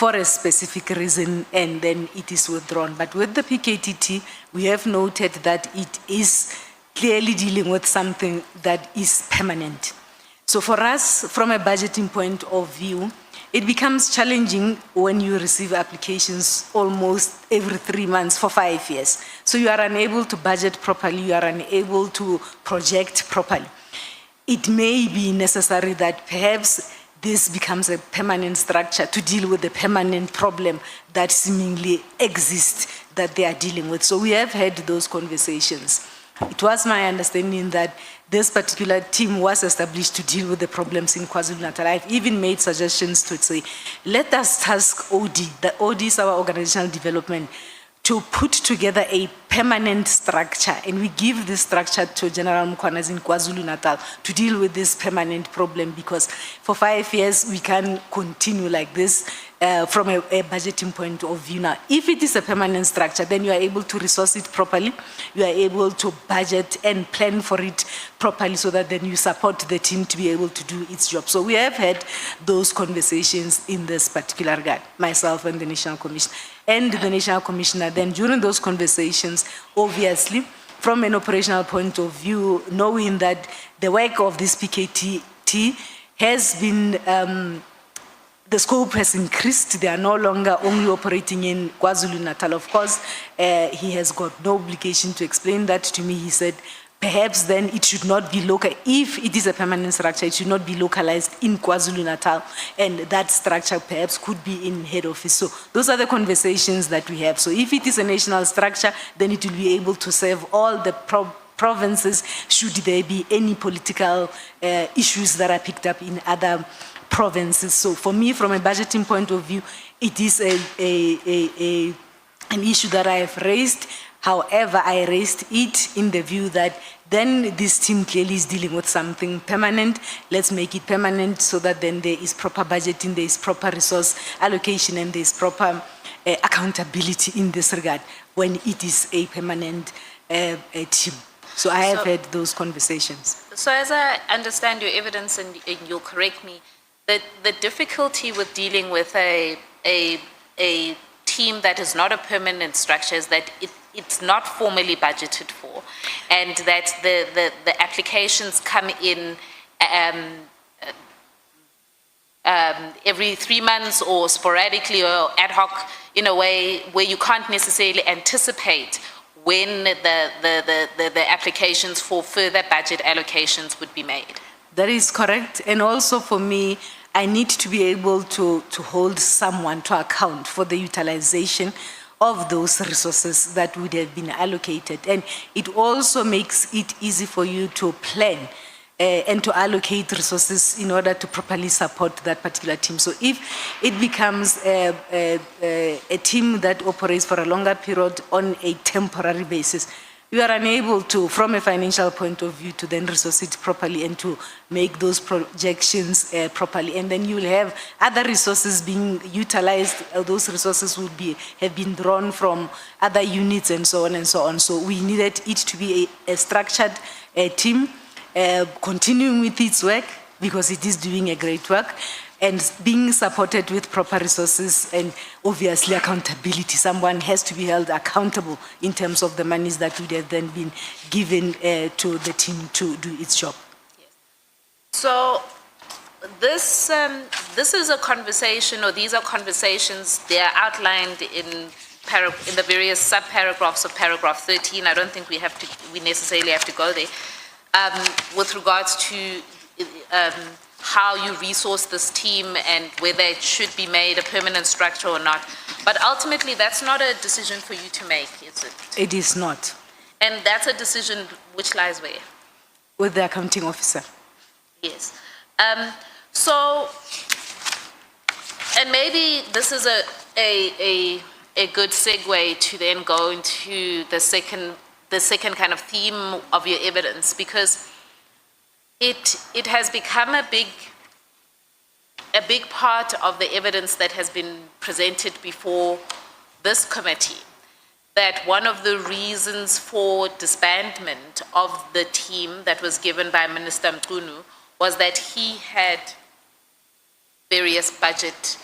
for a specific reason and then it is withdrawn. But with the PKTT, we have noted that it is clearly dealing with something that is permanent. So for us, from a budgeting point of view, it becomes challenging when you receive applications almost every 3 months for 5 years. So you are unable to budget properly, you are unable to project properly. It may be necessary that perhaps this becomes a permanent structure to deal with the permanent problem that seemingly exists that they are dealing with. So we have had those conversations. It was my understanding that this particular team was established to deal with the problems in KwaZulu-Natal. I've even made suggestions to say, let us task OD, the OD is our organizational development, to put together a permanent structure, and we give this structure to General Mkhwanazi in KwaZulu-Natal to deal with this permanent problem, because for 5 years we can continue like this from a budgeting point of view. Now, if it is a permanent structure, then you are able to resource it properly, you are able to budget and plan for it properly so that then you support the team to be able to do its job. So we have had those conversations in this particular regard, myself and the National Commission. And the National Commissioner, then during those conversations, obviously, from an operational point of view, knowing that the work of this PKTT has been, the scope has increased, they are no longer only operating in KwaZulu-Natal. Of course, he has got no obligation to explain that to me. He said, perhaps then it should not be local. If it is a permanent structure, it should not be localized in KwaZulu-Natal, and that structure perhaps could be in head office. So those are the conversations that we have. So if it is a national structure, then it will be able to serve all the provinces should there be any political issues that are picked up in other provinces. So for me, from a budgeting point of view, it is an issue that I have raised. However, I raised it in the view that then this team clearly is dealing with something permanent. Let's make it permanent so that then there is proper budgeting, there is proper resource allocation, and there is proper accountability in this regard when it is a permanent team. So I have had those conversations. So as I understand your evidence, and you'll correct me, the difficulty with dealing with a team that is not a permanent structure is that it's not formally budgeted for, and that the applications come in every 3 months or sporadically or ad hoc in a way where you can't necessarily anticipate when the applications for further budget allocations would be made. That is correct. And also for me, I need to be able to hold someone to account for the utilization of those resources that would have been allocated. And it also makes it easy for you to plan and to allocate resources in order to properly support that particular team. So if it becomes a team that operates for a longer period on a temporary basis, you are unable to, from a financial point of view, to then resource it properly and to make those projections properly. And then you will have other resources being utilized. Those resources would have been drawn from other units and so on and so on. So we needed it to be a structured team, continuing with its work because it is doing a great work, and being supported with proper resources and obviously accountability. Someone has to be held accountable in terms of the monies that would have then been given to the team to do its job. Yes. So this is a conversation, or these are conversations, they are outlined in the various sub-paragraphs of paragraph 13. I don't think we necessarily have to go there. With regards to how you resource this team and whether it should be made a permanent structure or not. But ultimately, that's not a decision for you to make, is it? It is not. And that's a decision which lies where? With the accounting officer. Yes. So, and maybe this is a good segue to then go into the second kind of theme of your evidence, because it has become a big part of the evidence that has been presented before this committee, that one of the reasons for disbandment of the team that was given by Minister Mchunu was that he had various budget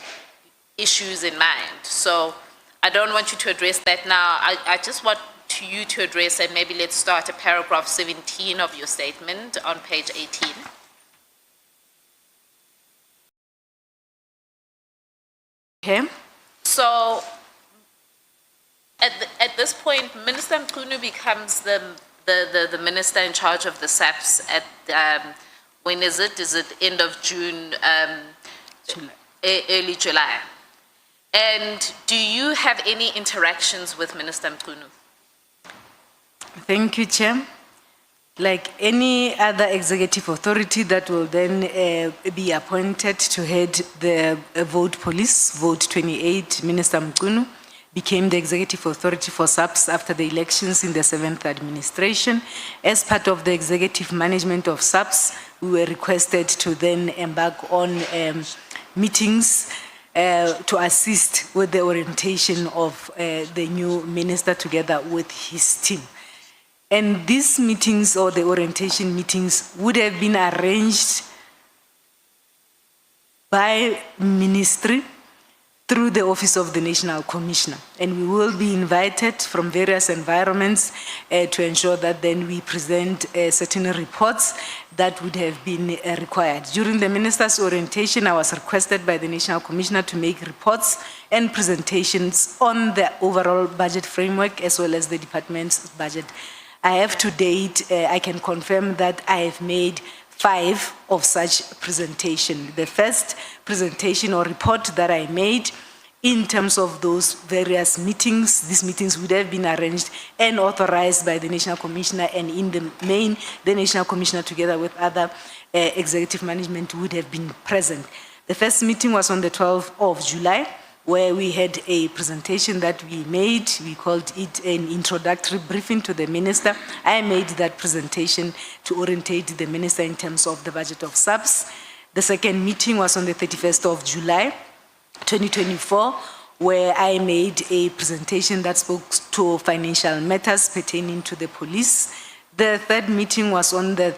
issues in mind. So I don't want you to address that now. I just want you to address, and maybe let's start at paragraph 17 of your statement on page 18. Okay. So at this point, Minister Mchunu becomes the minister in charge of the SAPS at, when is it? Is it end of June, early July? And do you have any interactions with Minister Mchunu? Thank you, Chair. Like any other executive authority that will then be appointed to head the vote police, vote 28, Minister Mchunu became the executive authority for SAPS after the elections in the 7th administration. As part of the executive management of SAPS, we were requested to then embark on meetings to assist with the orientation of the new minister together with his team. And these meetings, or the orientation meetings, would have been arranged by ministry through the Office of the National Commissioner. And we will be invited from various environments to ensure that then we present certain reports that would have been required. During the minister's orientation, I was requested by the National Commissioner to make reports and presentations on the overall budget framework as well as the department's budget. I have to date, I can confirm that I have made 5 of such presentation. The first presentation or report that I made in terms of those various meetings, these meetings would have been arranged and authorized by the National Commissioner, and in the main, the National Commissioner together with other executive management would have been present. The first meeting was on the 12th of July, where we had a presentation that we made. We called it an introductory briefing to the minister. I made that presentation to orientate the minister in terms of the budget of SAPS. The second meeting was on the 31st of July, 2024, where I made a presentation that spoke to financial matters pertaining to the police. The third meeting was on the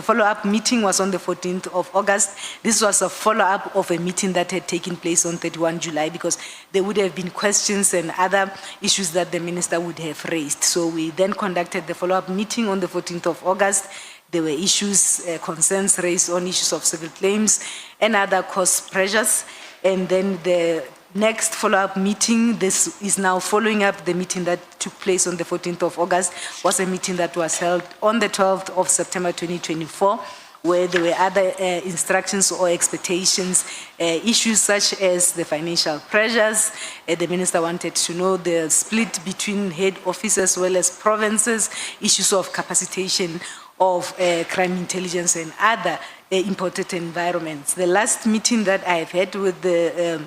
follow-up meeting was on the 14th of August. This was a follow-up of a meeting that had taken place on 31 July because there would have been questions and other issues that the minister would have raised. So we then conducted the follow-up meeting on the 14th of August. There were issues, concerns raised on issues of civil claims and other cost pressures. And then the next follow-up meeting, this is now following up the meeting that took place on the 14th of August, was a meeting that was held on the 12th of September 2024, where there were other instructions or expectations, issues such as the financial pressures. The minister wanted to know the split between head office as well as provinces, issues of capacitation of crime intelligence and other important environments. The last meeting that I've had with the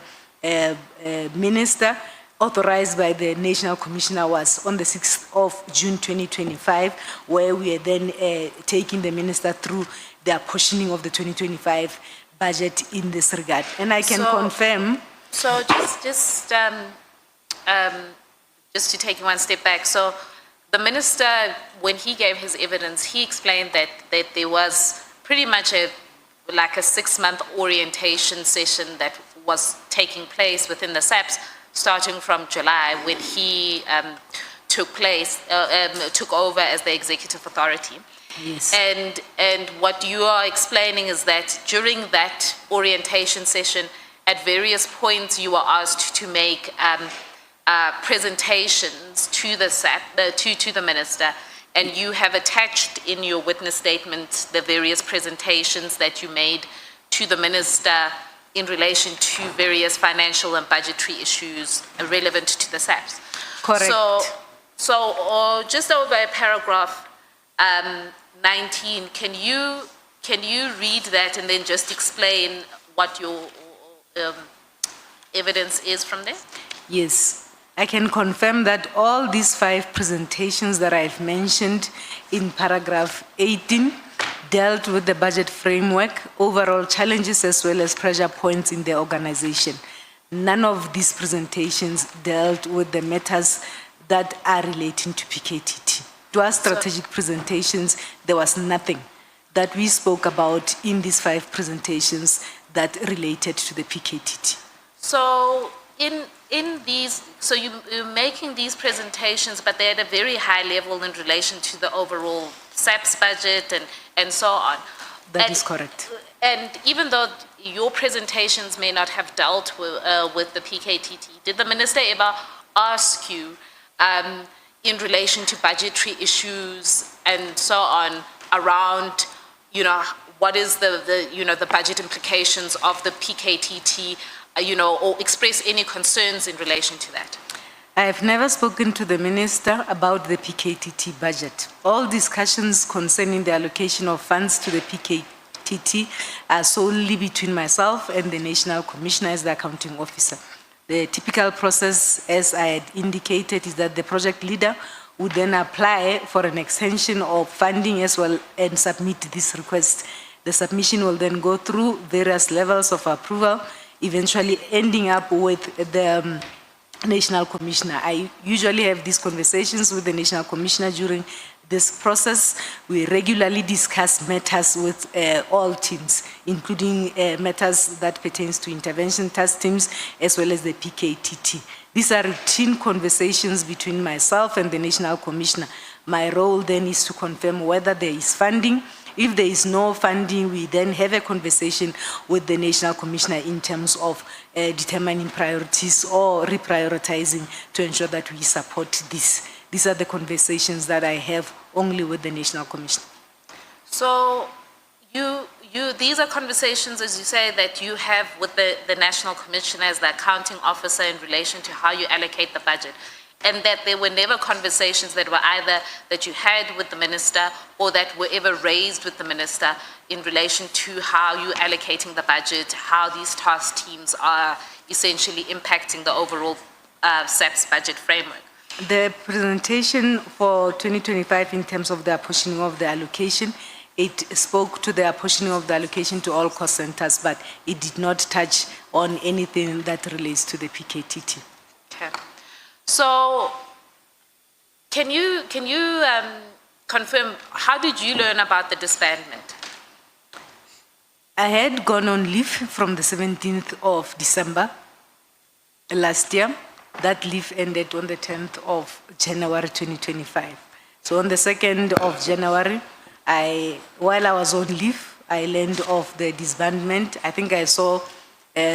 minister, authorized by the National Commissioner, was on the 6th of June 2025, where we are then taking the minister through the apportioning of the 2025 budget in this regard. And I can confirm. So just to take one step back. So the minister, when he gave his evidence, he explained that there was pretty much like a 6-month orientation session that was taking place within the SAPS starting from July when he took over as the executive authority. Yes. And what you are explaining is that during that orientation session, at various points you were asked to make presentations to the SAP, to the minister, and you have attached in your witness statement the various presentations that you made to the minister in relation to various financial and budgetary issues relevant to the SAPs. Correct. So just over paragraph 19, can you read that and then just explain what your evidence is from there? Yes. I can confirm that all these 5 presentations that I've mentioned in paragraph 18 dealt with the budget framework, overall challenges as well as pressure points in the organization. None of these presentations dealt with the matters that are relating to PKTT. To our strategic presentations, there was nothing that we spoke about in these 5 presentations that related to the PKTT. So so you're making these presentations, but they're at a very high level in relation to the overall SAPS budget and so on. That is correct. And even though your presentations may not have dealt with the PKTT, did the minister ever ask you in relation to budgetary issues and so on around, what is the budget implications of the PKTT, or express any concerns in relation to that? I have never spoken to the minister about the PKTT budget. All discussions concerning the allocation of funds to the PKTT are solely between myself and the National Commissioner as the accounting officer. The typical process, as I had indicated, is that the project leader would then apply for an extension of funding as well and submit this request. The submission will then go through various levels of approval, eventually ending up with the National Commissioner. I usually have these conversations with the National Commissioner during this process. We regularly discuss matters with all teams, including matters that pertains to intervention task teams as well as the PKTT. These are routine conversations between myself and the National Commissioner. My role then is to confirm whether there is funding. If there is no funding, we then have a conversation with the National Commissioner in terms of determining priorities or reprioritizing to ensure that we support this. These are the conversations that I have only with the National Commissioner. So these are conversations, as you say, that you have with the National Commissioner as the accounting officer in relation to how you allocate the budget. And that there were never conversations that were either that you had with the minister or that were ever raised with the minister in relation to how you're allocating the budget, how these task teams are essentially impacting the overall SAPS budget framework. The presentation for 2025 in terms of the apportioning of the allocation, it spoke to the apportioning of the allocation to all cost centers, but it did not touch on anything that relates to the PKTT. Okay. So, can you confirm, how did you learn about the disbandment? I had gone on leave from the 17th of December last year. That leave ended on the 10th of January 2025. So on the 2nd of January, while I was on leave, I learned of the disbandment. I think I saw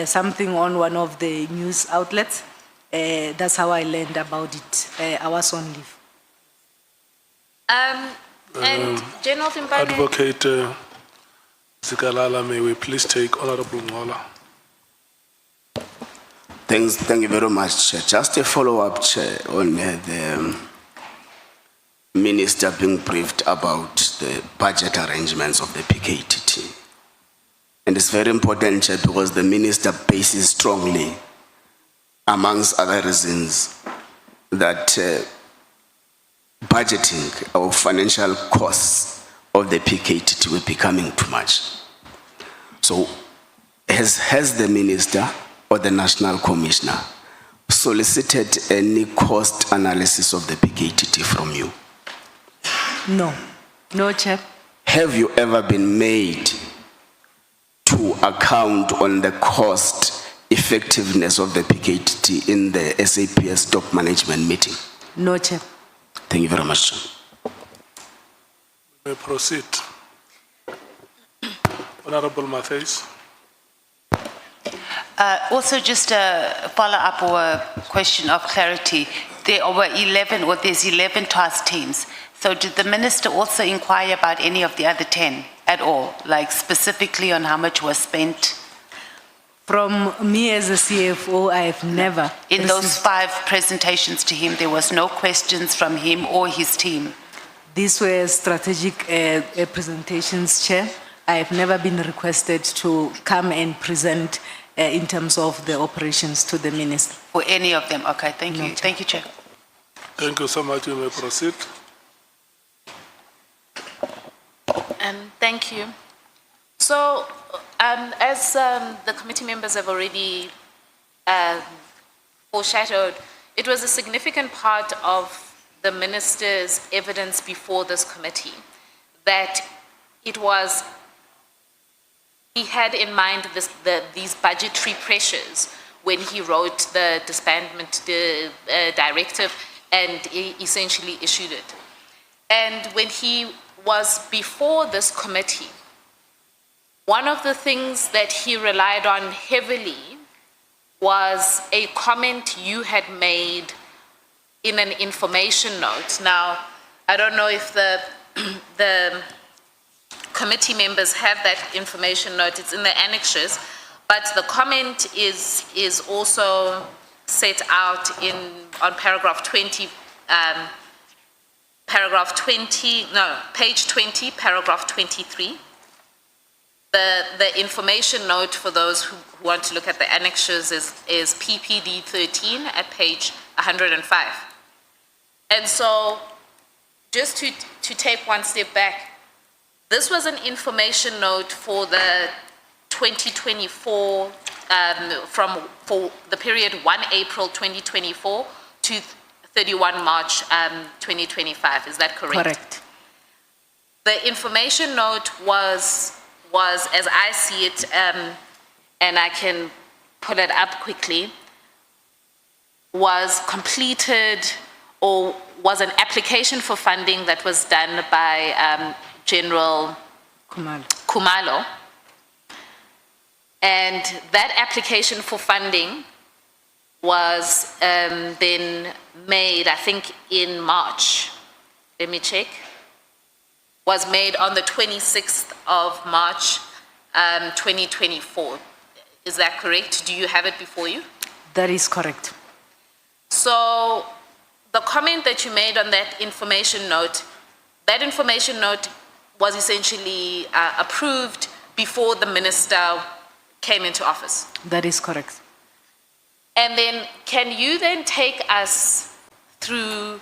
something on one of the news outlets. That's how I learned about it. I was on leave. And General Timpane, Advocate Zikalala, may we please take Honorable Ngola. Thank you very much, Chair. Just a follow-up, Chair, on the Minister being briefed about the budget arrangements of the PKTT. And it's very important, Chair, because the Minister bases strongly, amongst other reasons, that budgeting or financial costs of the PKTT were becoming too much. So has the Minister or the National Commissioner solicited any cost analysis of the PKTT from you? No. No, Chair. Have you ever been made to account on the cost effectiveness of the PKTT in the SAPS top management meeting? No, Chair. Thank you very much, Chair. May proceed. Honorable Matthews. Also, just a follow-up or a question of clarity. There were 11, or there's 11 task teams. So did the minister also inquire about any of the other 10 at all, like specifically on how much was spent? From me as a CFO, I have never. In those 5 presentations to him, there was no questions from him or his team? These were strategic presentations, Chair. I have never been requested to come and present in terms of the operations to the minister. For any of them? Okay, thank you. No, Chair. Thank you, Chair. Thank you so much. You may proceed. Thank you. So, as the committee members have already foreshadowed, it was a significant part of the minister's evidence before this committee that it was he had in mind these budgetary pressures when he wrote the disbandment directive and he essentially issued it. And when he was before this committee, one of the things that he relied on heavily was a comment you had made in an information note. Now, I don't know if the committee members have that information note. It's in the annexures, but the comment is also set out on paragraph 20, page 20, paragraph 23. The information note for those who want to look at the annexures is PPD 13 at page 105. And so, just to take one step back, this was an information note for the 2024, for the period 1 April 2024 to 31 March 2025. Is that correct? Correct. The information note was, as I see it, and I can pull it up quickly, was completed or was an application for funding that was done by General Kumalo. And that application for funding was then made, I think, in March. Let me check. Was made on the 26th of March, 2024. Is that correct? Do you have it before you? That is correct. So the comment that you made on that information note was essentially approved before the minister came into office. That is correct. And then can you then take us through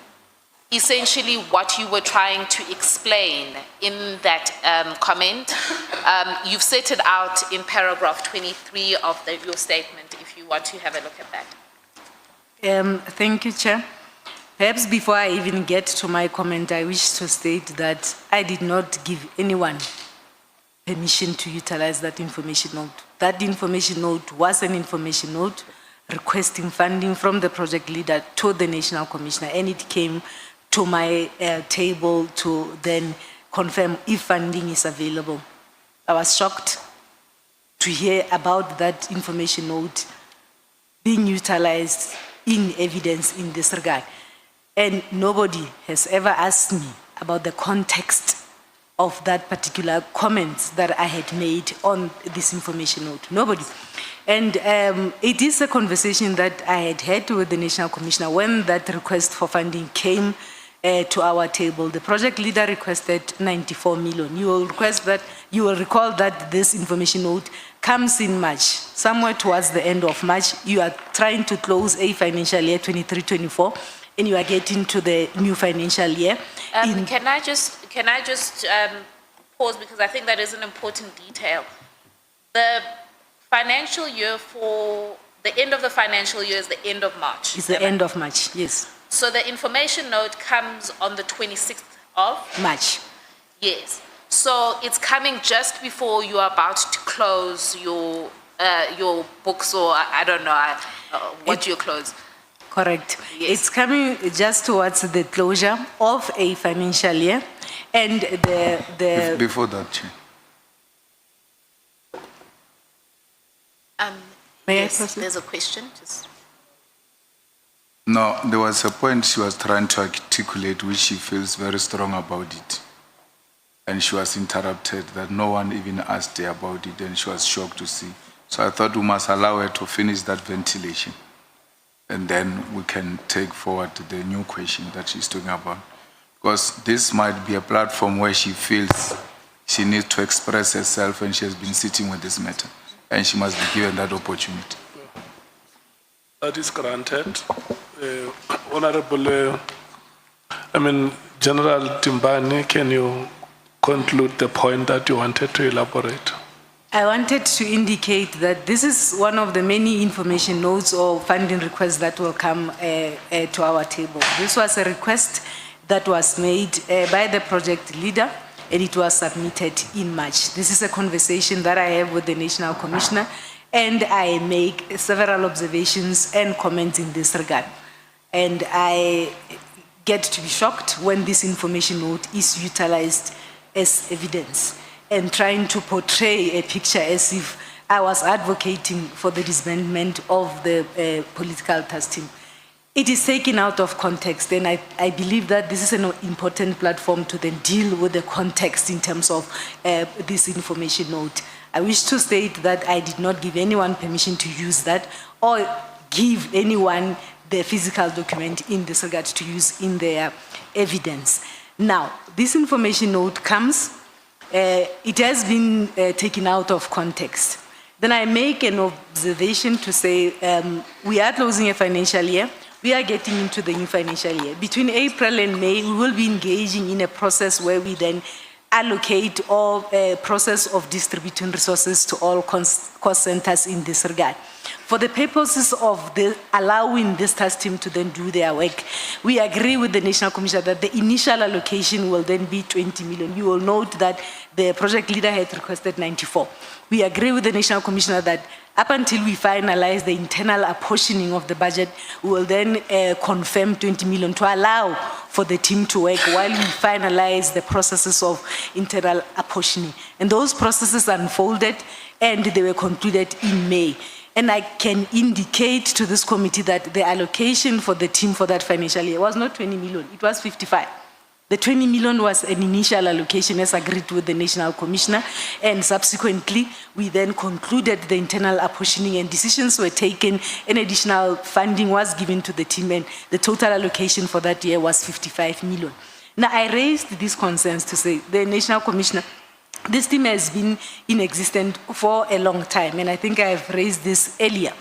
essentially what you were trying to explain in that comment? You've set it out in paragraph 23 of your statement, if you want to have a look at that. Thank you, Chair. Perhaps before I even get to my comment, I wish to state that I did not give anyone permission to utilize that information note. That information note was an information note requesting funding from the project leader to the National Commissioner, and it came to my table to then confirm if funding is available. I was shocked to hear about that information note being utilized in evidence in this regard. And nobody has ever asked me about the context of that particular comment that I had made on this information note. Nobody. And it is a conversation that I had had with the National Commissioner when that request for funding came to our table. The project leader requested 94 million. You will recall that this information note comes in March. Somewhere towards the end of March, you are trying to close a financial year 23-24, and you are getting to the new financial year. Can I just pause, because I think that is an important detail. The financial year for the end of the financial year is the end of March. It's the end of March, yes. So the information note comes on the 26th of March. Yes. So it's coming just before you are about to close your books, or I don't know what you close. Correct. Yes. It's coming just towards the closure of a financial year, and the Before that, Chair. May I yes, proceed? there's a question. Just. No, there was a point she was trying to articulate which she feels very strong about it. And she was interrupted that no one even asked her about it, and she was shocked to see. So I thought we must allow her to finish that ventilation. And then we can take forward the new question that she's talking about. Because this might be a platform where she feels she needs to express herself, and she has been sitting with this matter. And she must be given that opportunity. That is granted. Honorable, General Timbani, can you conclude the point that you wanted to elaborate? I wanted to indicate that this is one of the many information notes or funding requests that will come to our table. This was a request that was made by the project leader and it was submitted in March. This is a conversation that I have with the National Commissioner, and I make several observations and comments in this regard. And I get to be shocked when this information note is utilized as evidence and trying to portray a picture as if I was advocating for the disbandment of the political task team. It is taken out of context, and I believe that this is an important platform to then deal with the context in terms of this information note. I wish to state that I did not give anyone permission to use that or give anyone the physical document in this regard to use in their evidence. Now, this information note comes, it has been taken out of context. Then I make an observation to say we are closing a financial year. We are getting into the new financial year. Between April and May, we will be engaging in a process where we then allocate or a process of distributing resources to all cost centers in this regard. For the purposes of allowing this task team to then do their work, we agree with the National Commissioner that the initial allocation will then be 20 million. You will note that the project leader had requested 94. We agree with the National Commissioner that up until we finalize the internal apportioning of the budget, we will then confirm 20 million to allow for the team to work while we finalize the processes of internal apportioning. And those processes unfolded and they were concluded in May. And I can indicate to this committee that the allocation for the team for that financial year was not 20 million, it was 55. The 20 million was an initial allocation as agreed with the National Commissioner, and subsequently we then concluded the internal apportioning and decisions were taken, and additional funding was given to the team, and the total allocation for that year was 55 million. Now I raised these concerns to say the National Commissioner, this team has been in existence for a long time, and I think I have raised this earlier.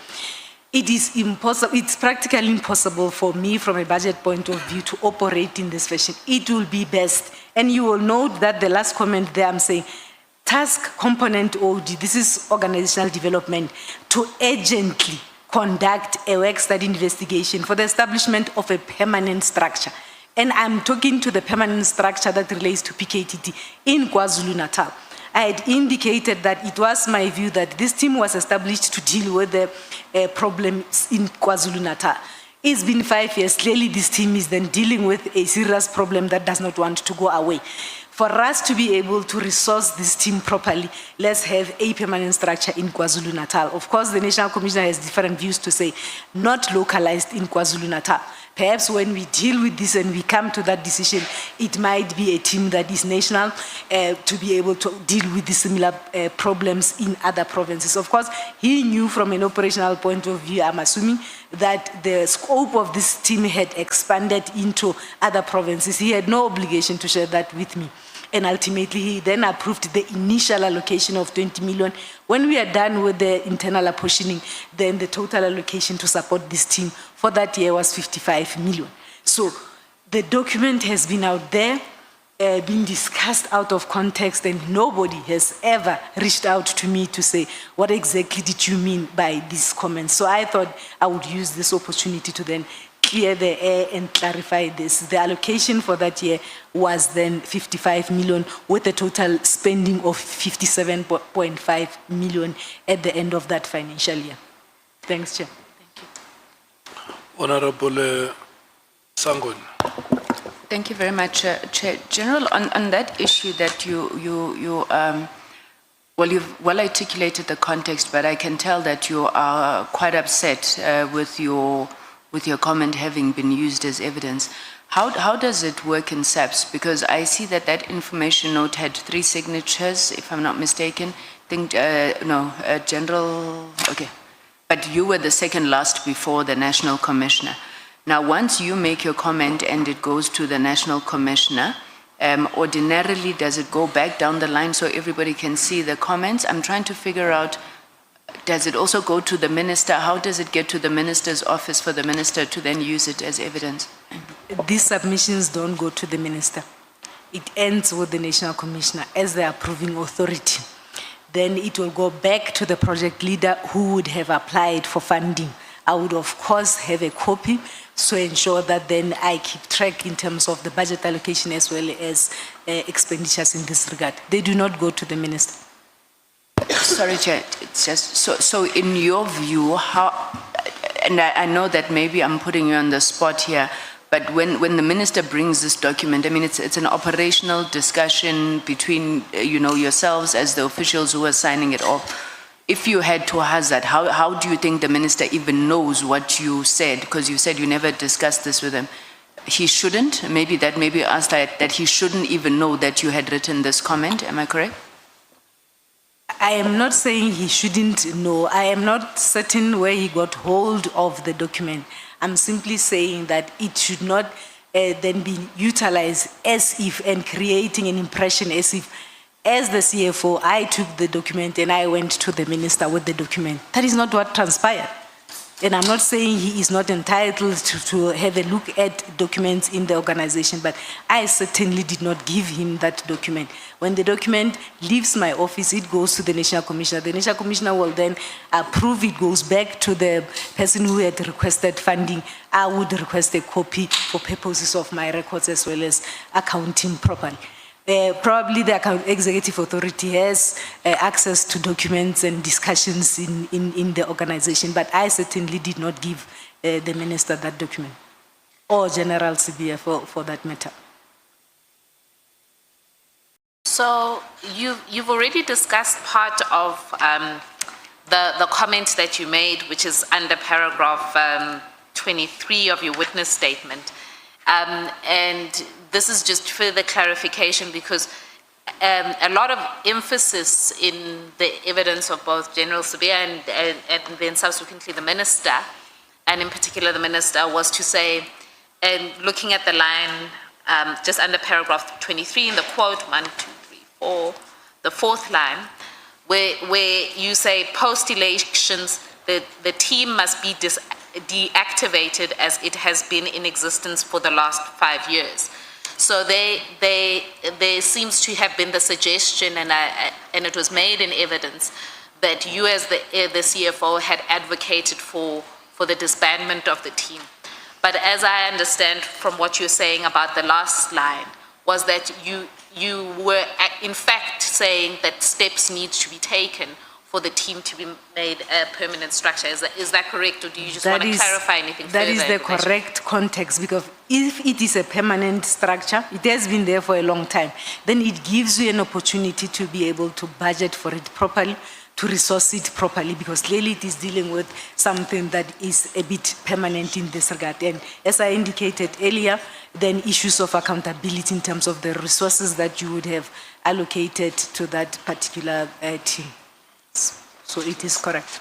It is impossible, it's practically impossible for me from a budget point of view to operate in this fashion. It will be best, and you will note that the last comment there I'm saying, task component OD, this is organizational development, to urgently conduct a work study investigation for the establishment of a permanent structure. And I'm talking to the permanent structure that relates to PKTT in KwaZulu-Natal. I had indicated that it was my view that this team was established to deal with the problems in KwaZulu-Natal. It's been 5 years. Clearly, this team is then dealing with a serious problem that does not want to go away. For us to be able to resource this team properly, let's have a permanent structure in KwaZulu-Natal. Of course, the National Commissioner has different views to say, not localized in KwaZulu-Natal. Perhaps when we deal with this and we come to that decision, it might be a team that is national to be able to deal with the similar problems in other provinces. Of course, he knew from an operational point of view, I'm assuming, that the scope of this team had expanded into other provinces. He had no obligation to share that with me. And ultimately, he then approved the initial allocation of 20 million. When we are done with the internal apportioning, then the total allocation to support this team for that year was 55 million. So the document has been out there, being discussed out of context, and nobody has ever reached out to me to say, what exactly did you mean by these comments? So I thought I would use this opportunity to then clear the air and clarify this. The allocation for that year was then 55 million with a total spending of 57.5 million at the end of that financial year. Thanks, Chair. Thank you. Honorable Sangon. Thank you very much, Chair. General, on that issue that well, you've well articulated the context, but I can tell that you are quite upset with your comment having been used as evidence. How does it work in SAPS? Because I see that information note had 3 signatures, if I'm not mistaken. I think, General, okay. But you were the second last before the National Commissioner. Now, once you make your comment and it goes to the National Commissioner, ordinarily, does it go back down the line so everybody can see the comments? I'm trying to figure out, does it also go to the minister? How does it get to the minister's office for the minister to then use it as evidence? These submissions don't go to the minister. It ends with the National Commissioner as the approving authority. Then it will go back to the project leader who would have applied for funding I would of course have a copy to ensure that then I keep track in terms of the budget allocation as well as expenditures in this regard. They do not go to the minister. Sorry, Chair, it's just, so in your view, how, and I know that maybe I'm putting you on the spot here, but when the minister brings this document, I mean, it's an operational discussion between, yourselves as the officials who are signing it off. If you had to hazard, how do you think the minister even knows what you said? Because you said you never discussed this with him. He shouldn't, maybe asked that he shouldn't even know that you had written this comment, am I correct? I am not saying he shouldn't know. I am not certain where he got hold of the document. I'm simply saying that it should not then be utilized as if, and creating an impression as if, as the CFO, I took the document and I went to the minister with the document. That is not what transpired. And I'm not saying he is not entitled to have a look at documents in the organization, but I certainly did not give him that document. When the document leaves my office, it goes to the National Commissioner. The National Commissioner will then approve it, goes back to the person who had requested funding. I would request a copy for purposes of my records as well as accounting properly. Probably the executive authority has access to documents and discussions in the organization, but I certainly did not give the minister that document, or General CBF for that matter. So you've already discussed part of the comment that you made, which is under paragraph 23 of your witness statement. And this is just further clarification because a lot of emphasis in the evidence of both General Sibia and then subsequently the minister, and in particular the minister, was to say, and looking at the line just under paragraph 23 in the quote, 1, 2, 3, 4, the fourth line, where you say post-elections, the team must be deactivated as it has been in existence for the last 5 years. So there seems to have been the suggestion, and it was made in evidence, that you as the CFO had advocated for the disbandment of the team. But as I understand from what you're saying about the last line, was that you were in fact saying that steps need to be taken for the team to be made a permanent structure. Is that correct, or do you just want to clarify anything further? That is the correct context, because if it is a permanent structure, it has been there for a long time, then it gives you an opportunity to be able to budget for it properly, to resource it properly, because clearly it is dealing with something that is a bit permanent in this regard. And as I indicated earlier, then issues of accountability in terms of the resources that you would have allocated to that particular team. So it is correct.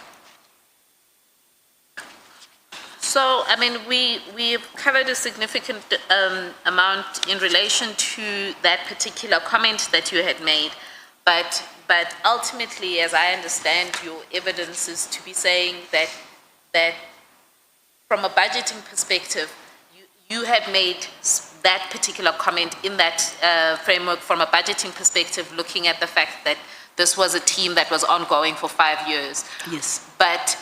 So, I mean, we've covered a significant amount in relation to that particular comment that you had made, but ultimately, as I understand, your evidence is to be saying that from a budgeting perspective, you had made that particular comment in that framework from a budgeting perspective, looking at the fact that this was a team that was ongoing for 5 years. Yes. But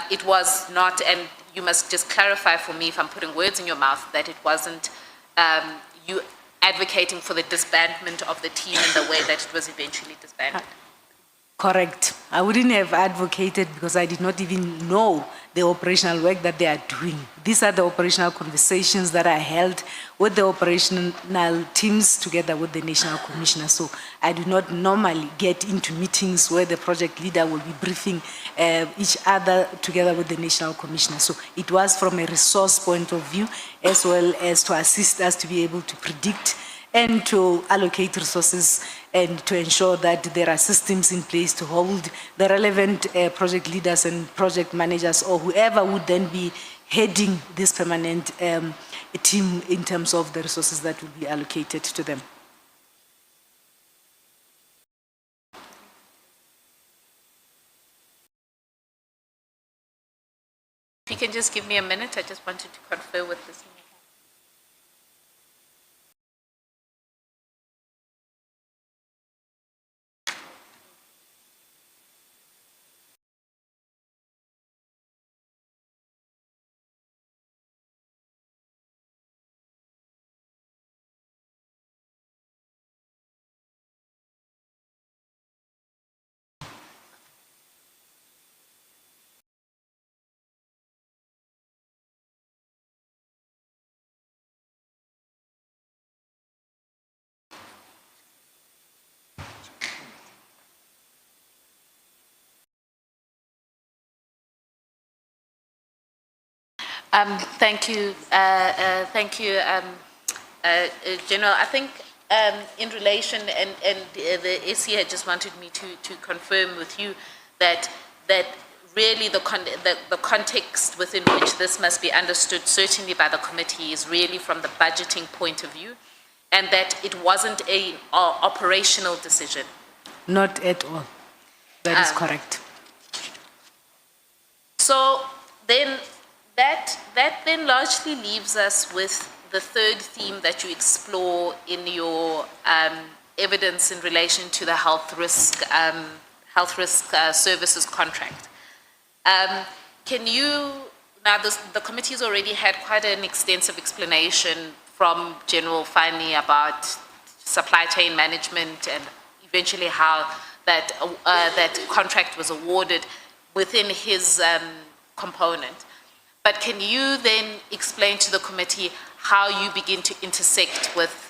it was not, and you must just clarify for me if I'm putting words in your mouth, that it wasn't you advocating for the disbandment of the team in the way that it was eventually disbanded. Correct. I wouldn't have advocated because I did not even know the operational work that they are doing. These are the operational conversations that are held with the operational teams together with the National Commissioner. So I do not normally get into meetings where the project leader will be briefing each other together with the National Commissioner. So it was from a resource point of view, as well as to assist us to be able to predict and to allocate resources and to ensure that there are systems in place to hold the relevant project leaders and project managers or whoever would then be heading this permanent team in terms of the resources that will be allocated to them. If you can just give me a minute, I just wanted to confer with this. Thank you, General. I think in relation, and the AC had just wanted me to confirm with you that really the context within which this must be understood, certainly by the committee, is really from the budgeting point of view, and that it wasn't an operational decision. Not at all. That is correct. So then that then largely leaves us with the third theme that you explore in your evidence in relation to the health risk services contract. Can you, now the committee's already had quite an extensive explanation from General Fani about supply chain management and eventually how that contract was awarded within his component. But can you then explain to the committee how you begin to intersect with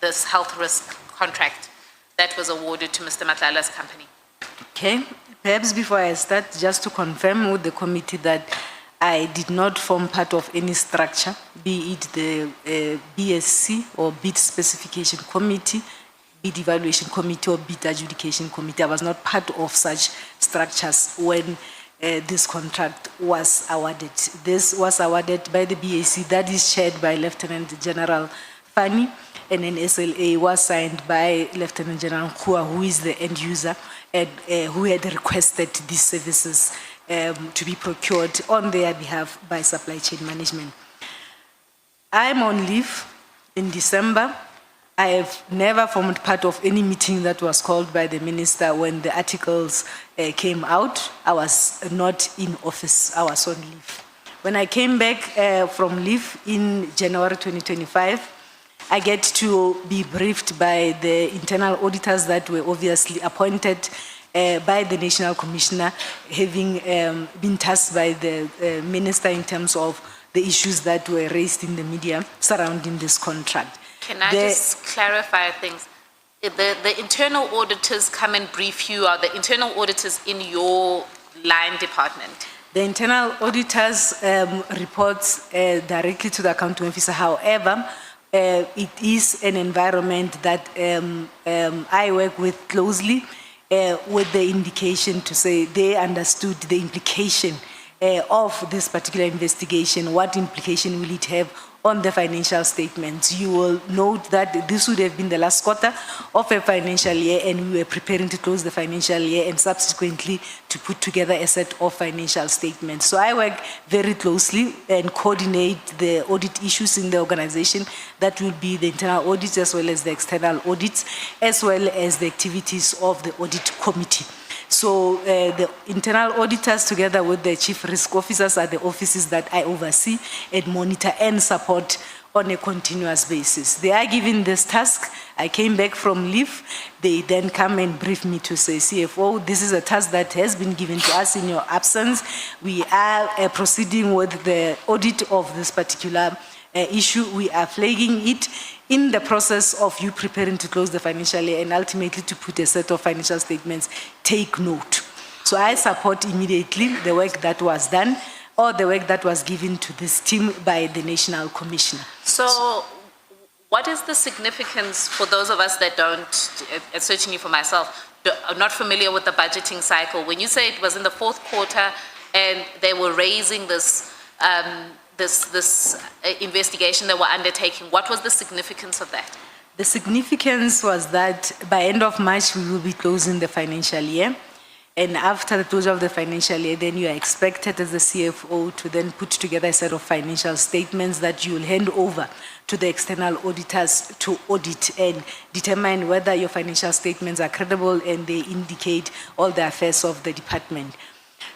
this health risk contract that was awarded to Mr. Matlala's company? Okay, perhaps before I start, just to confirm with the committee that I did not form part of any structure, be it the BSC or bid specification committee, bid evaluation committee or bid adjudication committee. I was not part of such structures when this contract was awarded. This was awarded by the BAC, that is chaired by Lieutenant General Fani, and an SLA was signed by Lieutenant General Kua, who is the end user, and who had requested these services to be procured on their behalf by supply chain management. I'm on leave in December. I have never formed part of any meeting that was called by the minister when the articles came out. I was not in office, I was on leave. When I came back from leave in January 2025, I get to be briefed by the internal auditors that were obviously appointed by the National Commissioner, having been tasked by the minister in terms of the issues that were raised in the media surrounding this contract. Can I just clarify things? The internal auditors come and brief you, or the internal auditors in your line department? The internal auditors reports directly to the accounting officer. However, it is an environment that I work with closely with the indication to say they understood the implication of this particular investigation. What implication will it have on the financial statements? You will note that this would have been the last quarter of a financial year, and we were preparing to close the financial year and subsequently to put together a set of financial statements. So I work very closely and coordinate the audit issues in the organization. That will be the internal audits as well as the external audits, as well as the activities of the audit committee. So the internal auditors together with the chief risk officers are the offices that I oversee and monitor and support on a continuous basis. They are given this task. I came back from leave. They then come and brief me to say, CFO, this is a task that has been given to us in your absence. We are proceeding with the audit of this particular issue. We are flagging it in the process of you preparing to close the financial year and ultimately to put a set of financial statements. Take note. So I support immediately the work that was done or the work that was given to this team by the National Commissioner. So what is the significance for those of us that don't, certainly for myself, are not familiar with the budgeting cycle? When you say it was in the fourth quarter and they were raising this this investigation that were undertaking, what was the significance of that? The significance was that by end of March, we will be closing the financial year. And after the closure of the financial year, then you are expected as the CFO to then put together a set of financial statements that you will hand over to the external auditors to audit and determine whether your financial statements are credible and they indicate all the affairs of the department.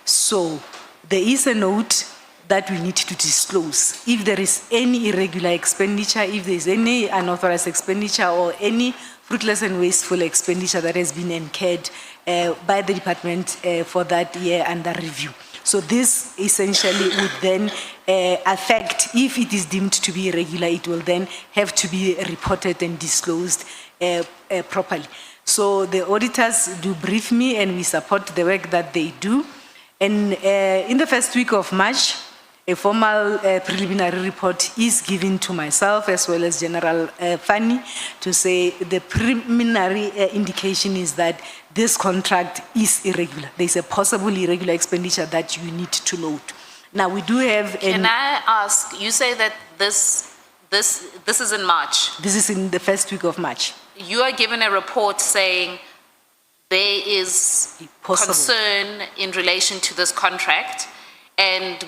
So there is a note that we need to disclose. If there is any irregular expenditure, if there is any unauthorized expenditure or any fruitless and wasteful expenditure that has been incurred by the department for that year under review. So this essentially would then affect, if it is deemed to be irregular, it will then have to be reported and disclosed properly. So the auditors do brief me and we support the work that they do. And in the first week of March, a formal preliminary report is given to myself as well as General Fani to say the preliminary indication is that this contract is irregular. There's a possible irregular expenditure that you need to note. Now we do have. Can I ask, you say that this is in March. This is in the first week of March. You are given a report saying there is concern in relation to this contract, and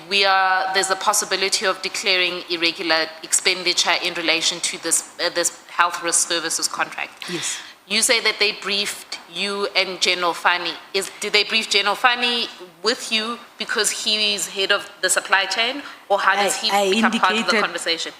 there's a possibility of declaring irregular expenditure in relation to this health risk services contract. Yes. You say that they briefed you and General Fani. Did they brief General Fani with you because he is head of the supply chain, or how does he become part of the conversation?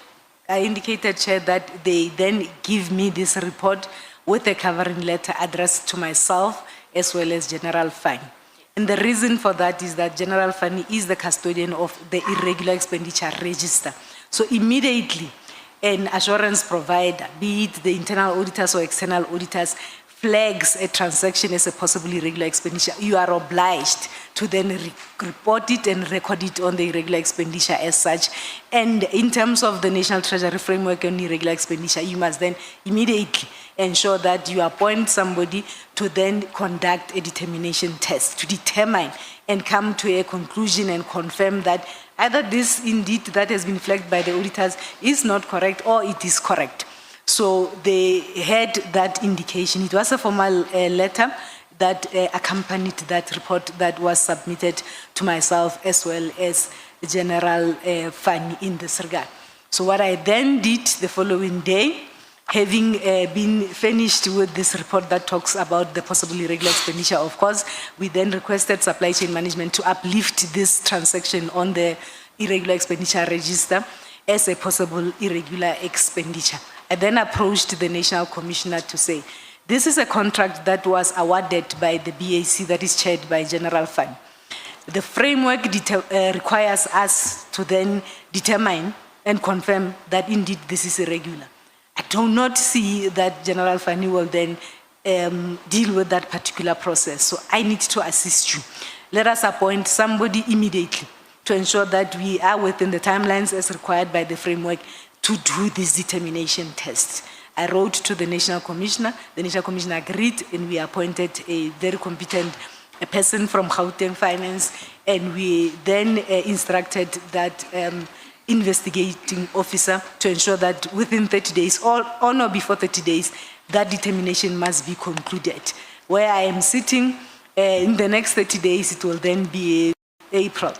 I indicated, Chair, that they then give me this report with a covering letter addressed to myself as well as General Fani. And the reason for that is that General Fani is the custodian of the irregular expenditure register. So immediately, an assurance provider, be it the internal auditors or external auditors, flags a transaction as a possible irregular expenditure, you are obliged to then report it and record it on the irregular expenditure as such. And in terms of the National Treasury Framework on irregular expenditure, you must then immediately ensure that you appoint somebody to then conduct a determination test to determine and come to a conclusion and confirm that either this indeed that has been flagged by the auditors is not correct or it is correct. So they had that indication. It was a formal letter that accompanied that report that was submitted to myself as well as General Fani in this regard. So what I then did the following day, having been finished with this report that talks about the possible irregular expenditure, of course, we then requested supply chain management to uplift this transaction on the irregular expenditure register as a possible irregular expenditure. I then approached the National Commissioner to say, this is a contract that was awarded by the BAC that is chaired by General Fani. The framework requires us to then determine and confirm that indeed this is irregular. I do not see that General Fani will then deal with that particular process. So I need to assist you. Let us appoint somebody immediately to ensure that we are within the timelines as required by the framework to do this determination test. I wrote to the National Commissioner. The National Commissioner agreed, and we appointed a very competent person from Gauteng Finance, and we then instructed that investigating officer to ensure that within 30 days or on or before 30 days, that determination must be concluded. Where I am sitting, in the next 30 days, it will then be April.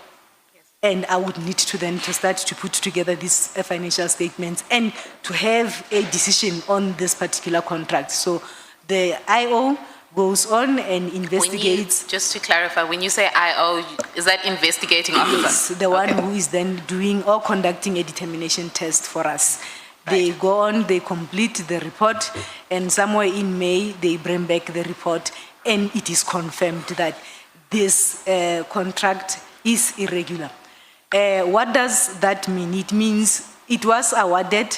And I would need to then start to put together these financial statements and to have a decision on this particular contract. So the IO goes on and investigates. Just to clarify, when you say IO, is that investigating officer? Yes, the one who is then doing or conducting a determination test for us. They go on, they complete the report, and somewhere in May, they bring back the report, and it is confirmed that this contract is irregular. What does that mean? It means it was awarded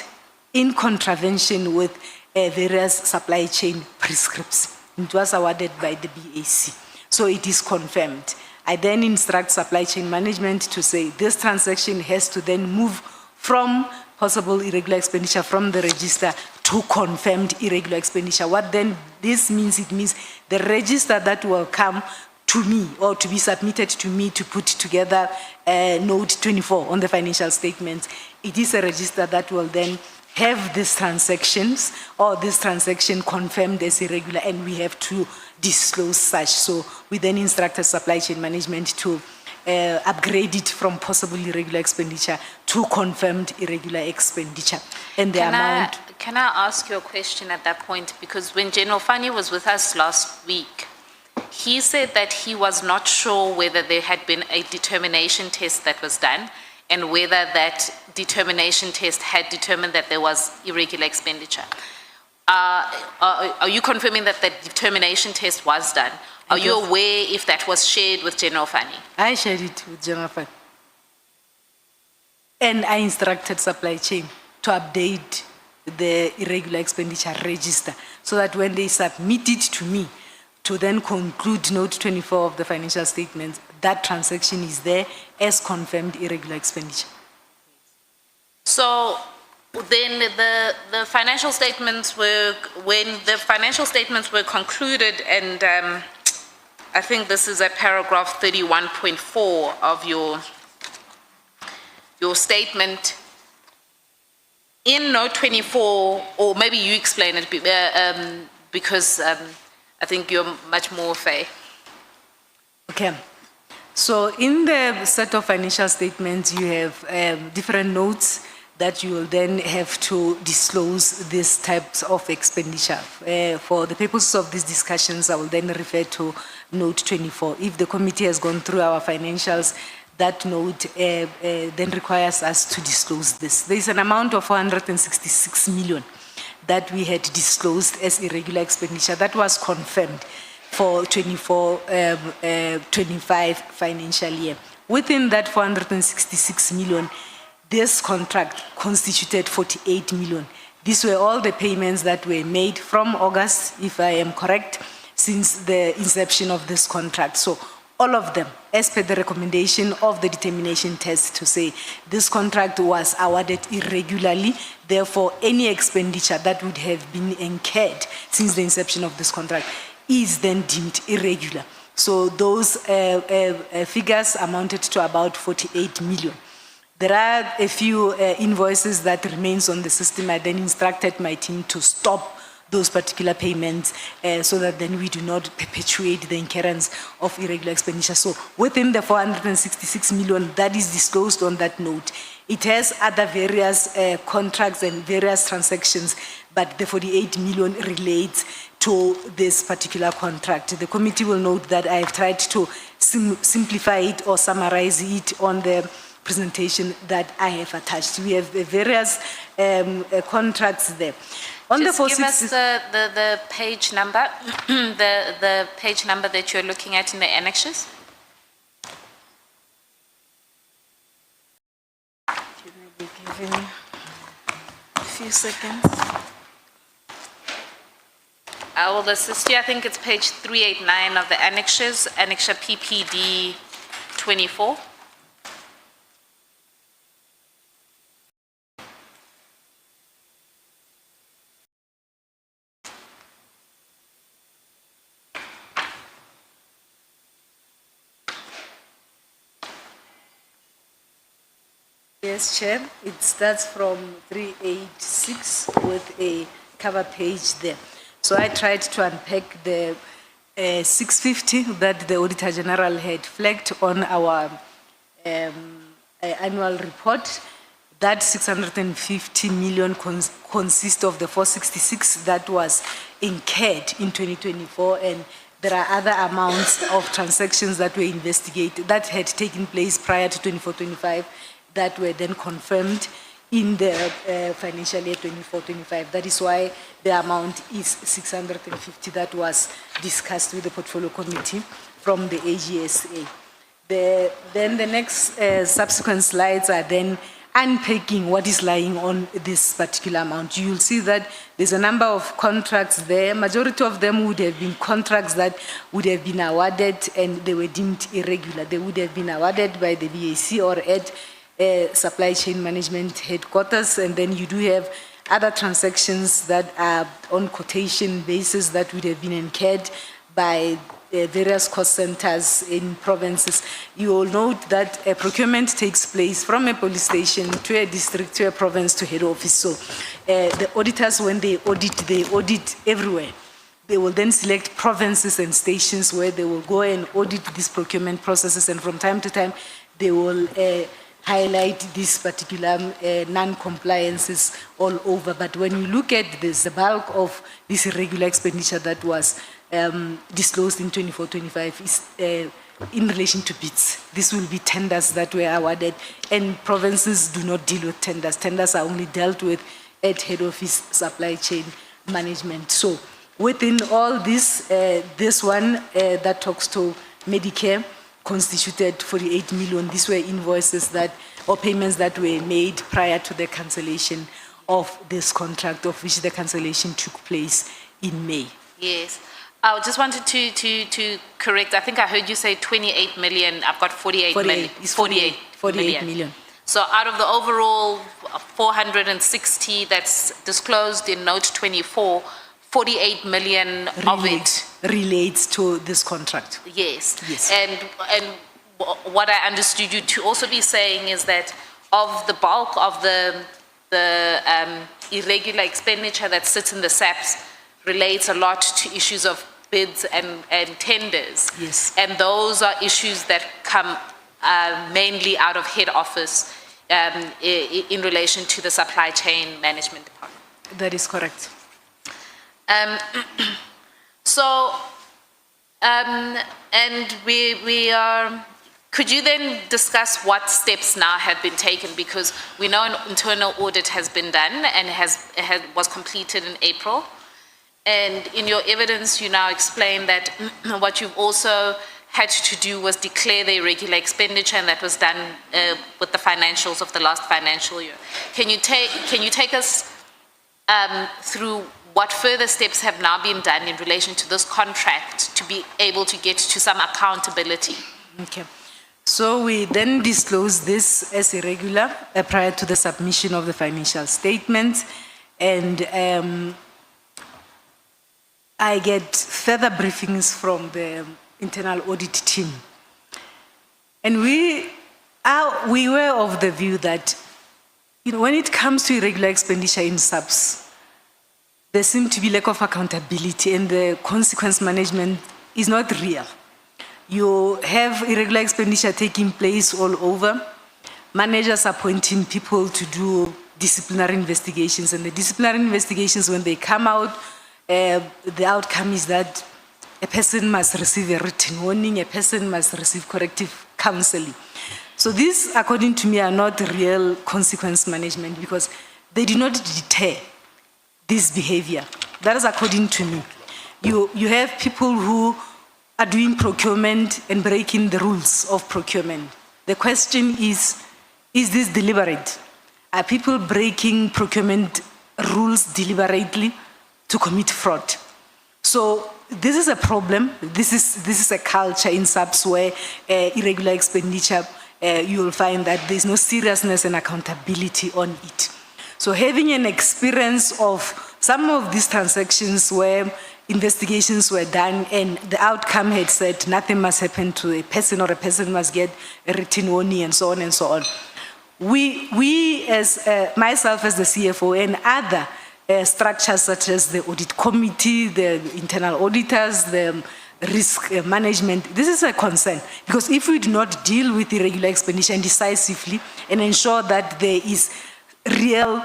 in contravention with various supply chain prescripts. It was awarded by the BAC. So it is confirmed. I then instruct supply chain management to say this transaction has to then move from possible irregular expenditure from the register to confirmed irregular expenditure. What then this means? It means the register that will come to me or to be submitted to me to put together note 24 on the financial statements. It is a register that will then have these transactions or this transaction confirmed as irregular, and we have to disclose such. So we then instructed supply chain management to upgrade it from possible irregular expenditure to confirmed irregular expenditure. And the amount. Can I ask you a question at that point? Because when General Fani was with us last week, he said that he was not sure whether there had been a determination test that was done and whether that determination test had determined that there was irregular expenditure. Are you confirming that the determination test was done? Are you aware if that was shared with General Fani? I shared it with General Fani. And I instructed supply chain to update the irregular expenditure register so that when they submit it to me, to then conclude note 24 of the financial statements, that transaction is there as confirmed irregular expenditure. So then the financial statements were, when the financial statements were concluded, and I think this is at paragraph 31.4 of your statement. In note 24, or maybe you explain it because I think you're much more fair. Okay. So in the set of financial statements, you have different notes that you will then have to disclose these types of expenditure. For the purposes of these discussions, I will then refer to note 24. If the committee has gone through our financials, that note then requires us to disclose this. There is an amount of 466 million that we had disclosed as irregular expenditure that was confirmed for 24-25 financial year. Within that 466 million, this contract constituted 48 million. These were all the payments that were made from August, if I am correct, since the inception of this contract. So all of them, as per the recommendation of the determination test to say this contract was awarded irregularly, therefore any expenditure that would have been incurred since the inception of this contract is then deemed irregular. So those figures amounted to about 48 million. There are a few invoices that remains on the system. I then instructed my team to stop those particular payments so that then we do not perpetuate the incurrence of irregular expenditure. So within the 466 million that is disclosed on that note, it has other various contracts and various transactions, but the 48 million relates to this particular contract. The committee will note that I have tried to simplify it or summarize it on the presentation that I have attached. We have various contracts there. On Just the give us the page number, the page number that you're looking at in the annexes. You may be given a few seconds. I will assist you. I think it's page 389 of the annexes, annexure PPD 24. Yes, Chair. It starts from 386 with a cover page there. So I tried to unpack the 650 that the Auditor General had flagged on our annual report. That 650 million consists of the 466 that was incurred in 2024, and there are other amounts of transactions that were investigated, that had taken place prior to 24-25, that were then confirmed in the financial year 24-25. That is why the amount is 650 that was discussed with the portfolio committee from the AGSA. Then the next subsequent slides are then unpacking what is lying on this particular amount. You'll see that there's a number of contracts there. Majority of them would have been contracts that would have been awarded and they were deemed irregular. They would have been awarded by the BAC or at supply chain management headquarters, and then you do have other transactions that are on quotation basis that would have been incurred by various cost centers in provinces. You will note that a procurement takes place from a police station to a district, to a province, to head office. So the auditors, when they audit everywhere. They will then select provinces and stations where they will go and audit these procurement processes, and from time to time, they will highlight these particular non-compliances all over. But when you look at this, the bulk of this irregular expenditure that was disclosed in 24-25 is in relation to bids. This will be tenders that were awarded, and provinces do not deal with tenders. Tenders are only dealt with at head office supply chain management. So within all this, this one that talks to Medicare constituted 48 million. These were invoices that, or payments that were made prior to the cancellation of this contract, of which the cancellation took place in May. Yes. I just wanted to correct, I think I heard you say 28 million, I've got 48 million. It's 48 million. So out of the overall 460 that's disclosed in note 24, 48 million of it. Relates to this contract. Yes. Yes. And what I understood you to also be saying is that of the bulk of the irregular expenditure that sits in the SAPs relates a lot to issues of bids and tenders. Yes. And those are issues that come mainly out of head office in relation to the supply chain management department. That is correct. And we are, could you then discuss what steps now have been taken? Because we know an internal audit has been done and was completed in April. And in your evidence, you now explain that what you've also had to do was declare the irregular expenditure, and that was done with the financials of the last financial year. Can you take us through what further steps have now been done in relation to this contract to be able to get to some accountability? Okay. So we then disclose this as irregular prior to the submission of the financial statement, and I get further briefings from the internal audit team. And we were of the view that, when it comes to irregular expenditure in subs, there seems to be lack of accountability, and the consequence management is not real. You have irregular expenditure taking place all over, managers appointing people to do disciplinary investigations, and the disciplinary investigations, when they come out, the outcome is that a person must receive a written warning, a person must receive corrective counseling. So these, according to me, are not real consequence management, because they do not deter this behavior. That is according to me. You have people who are doing procurement and breaking the rules of procurement. The question is this deliberate? Are people breaking procurement rules deliberately to commit fraud? So this is a problem. This is a culture in subs where irregular expenditure, you will find that there's no seriousness and accountability on it. So having an experience of some of these transactions where investigations were done and the outcome had said nothing must happen to a person, or a person must get a written warning, and so on and so on. We as myself as the CFO and other structures such as the audit committee, the internal auditors, the risk management, this is a concern, because if we do not deal with irregular expenditure decisively and ensure that there is real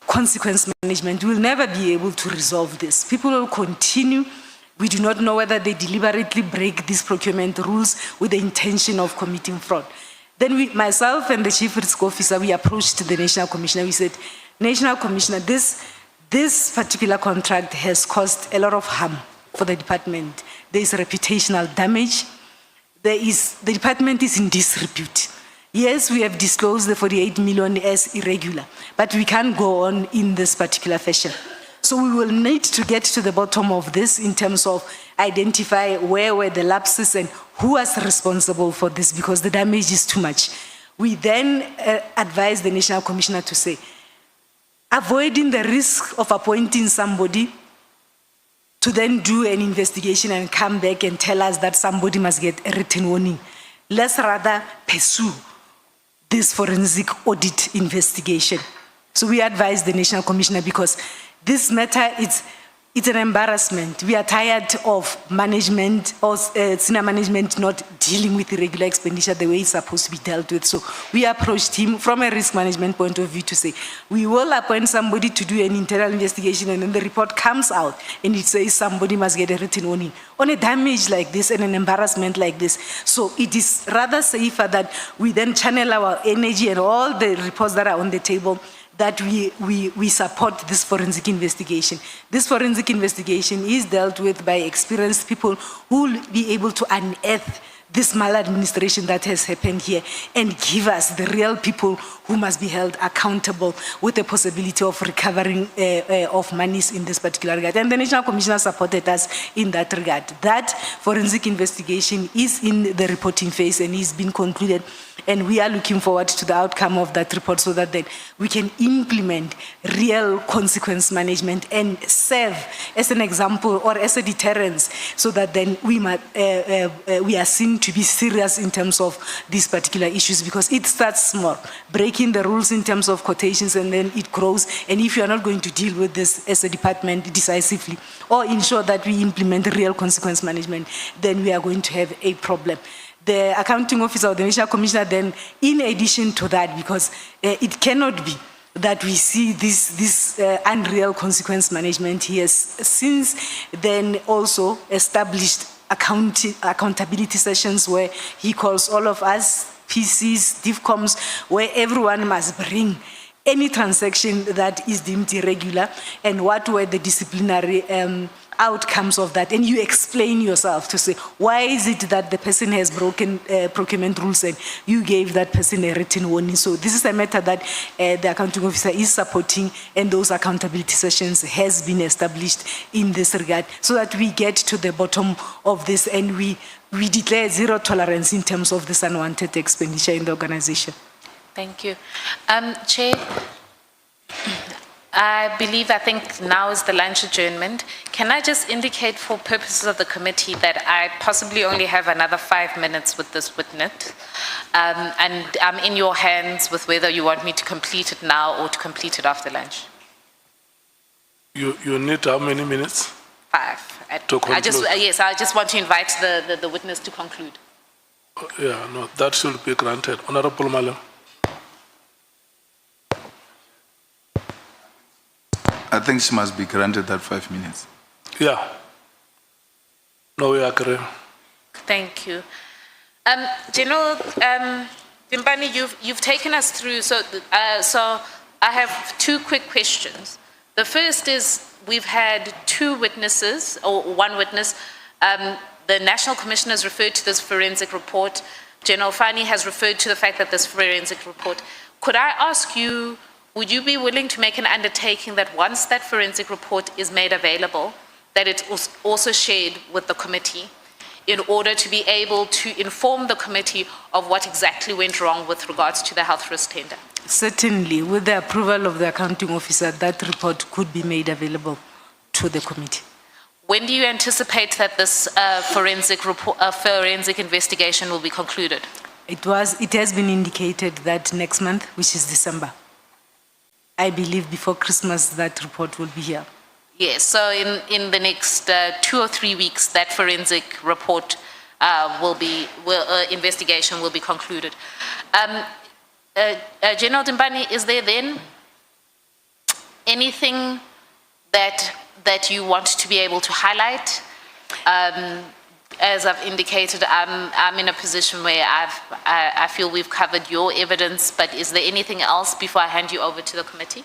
consequence management, we will never be able to resolve this. People will continue. We do not know whether they deliberately break these procurement rules with the intention of committing fraud. Then myself and the Chief Risk Officer, we approached the National Commissioner. We said, National Commissioner, this particular contract has caused a lot of harm for the department. There is reputational damage. The department is in disrepute. Yes, we have disclosed the 48 million as irregular, but we can't go on in this particular fashion. So we will need to get to the bottom of this in terms of identify where were the lapses and who was responsible for this, because the damage is too much. We then advise the National Commissioner to say, avoiding the risk of appointing somebody to then do an investigation and come back and tell us that somebody must get a written warning. Let's rather pursue this forensic audit investigation. So we advise the National Commissioner, because this matter, it's an embarrassment. We are tired of management or senior management not dealing with irregular expenditure the way it's supposed to be dealt with. So we approached him from a risk management point of view to say, we will appoint somebody to do an internal investigation, and then the report comes out and it says somebody must get a written warning on a damage like this and an embarrassment like this. So it is rather safer that we then channel our energy and all the reports that are on the table, that we support this forensic investigation. This forensic investigation is dealt with by experienced people who will be able to unearth this maladministration that has happened here and give us the real people who must be held accountable with the possibility of recovering of monies in this particular regard. And the National Commissioner supported us in that regard. That forensic investigation is in the reporting phase and is being concluded, and we are looking forward to the outcome of that report so that then we can implement real consequence management and serve as an example or as a deterrence so that then we are seen to be serious in terms of these particular issues, because it starts small, breaking the rules in terms of quotations, and then it grows. And if you are not going to deal with this as a department decisively or ensure that we implement real consequence management, then we are going to have a problem. The accounting officer or the National Commissioner then, in addition to that, because it cannot be that we see this unreal consequence management, he has since then also established accountability sessions where he calls all of us, PCs, DIFCOMs, where everyone must bring any transaction that is deemed irregular and what were the disciplinary outcomes of that. And you explain yourself to say, why is it that the person has broken procurement rules and you gave that person a written warning? So this is a matter that the accounting officer is supporting, and those accountability sessions has been established in this regard so that we get to the bottom of this and we declare zero tolerance in terms of this unwanted expenditure in the organization. Thank you. Chair, I think now is the lunch adjournment. Can I just indicate for purposes of the committee that I possibly only have another 5 minutes with this witness, and I'm in your hands with whether you want me to complete it now or to complete it after lunch. You need how many minutes? 5. To conclude. I just want to invite the witness to conclude. Yeah, no, that should be granted. Honorable Malem. I think she must be granted that 5 minutes. Yeah. No, we agree. Thank you. General Dimbani, you've taken us through, so I have 2 quick questions. The first is, we've had 2 witnesses, or 1 witness. The National Commissioner has referred to this forensic report. General Fani has referred to the fact that this forensic report. Could I ask you, would you be willing to make an undertaking that once that forensic report is made available, that it was also shared with the committee in order to be able to inform the committee of what exactly went wrong with regards to the health risk tender? Certainly, with the approval of the accounting officer, that report could be made available to the committee. When do you anticipate that this forensic investigation will be concluded? It has been indicated that next month, which is December. I believe before Christmas that report will be here. Yes, so in the next 2 or 3 weeks, that forensic report investigation will be concluded. General Dimbani, is there then anything that you want to be able to highlight? As I've indicated, I'm in a position where I feel we've covered your evidence, but is there anything else before I hand you over to the committee?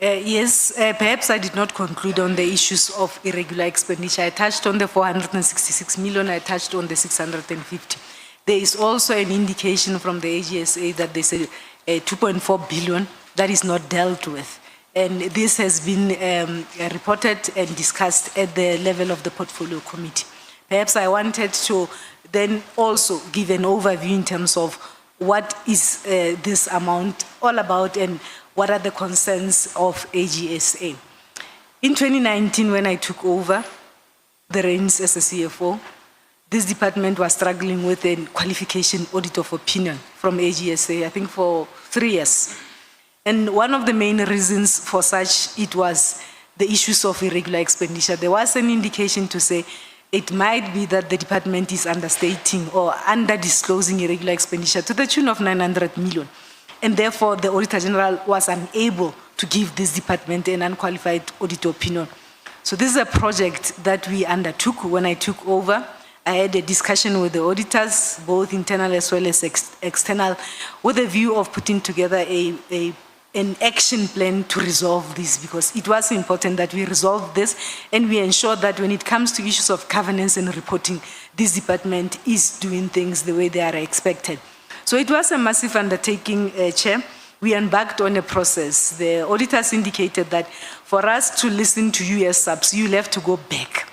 Yes, perhaps I did not conclude on the issues of irregular expenditure. I touched on the 466 million, I touched on the 650. There is also an indication from the AGSA that there's a 2.4 billion that is not dealt with. And this has been reported and discussed at the level of the portfolio committee. Perhaps I wanted to then also give an overview in terms of what is this amount all about and what are the concerns of AGSA. In 2019, when I took over the reins as a CFO, this department was struggling with a qualification audit of opinion from AGSA, I think for 3 years. And one of the main reasons for such, it was the issues of irregular expenditure. There was an indication to say it might be that the department is understating or under-disclosing irregular expenditure to the tune of 900 million. And therefore, the Auditor General was unable to give this department an unqualified audit opinion. So this is a project that we undertook when I took over. I had a discussion with the auditors, both internal as well as external, with a view of putting together a an action plan to resolve this, because it was important that we resolve this and we ensure that when it comes to issues of governance and reporting, this department is doing things the way they are expected. So it was a massive undertaking, Chair. We embarked on a process. The auditors indicated that for us to listen to you as subs, you'll have to go back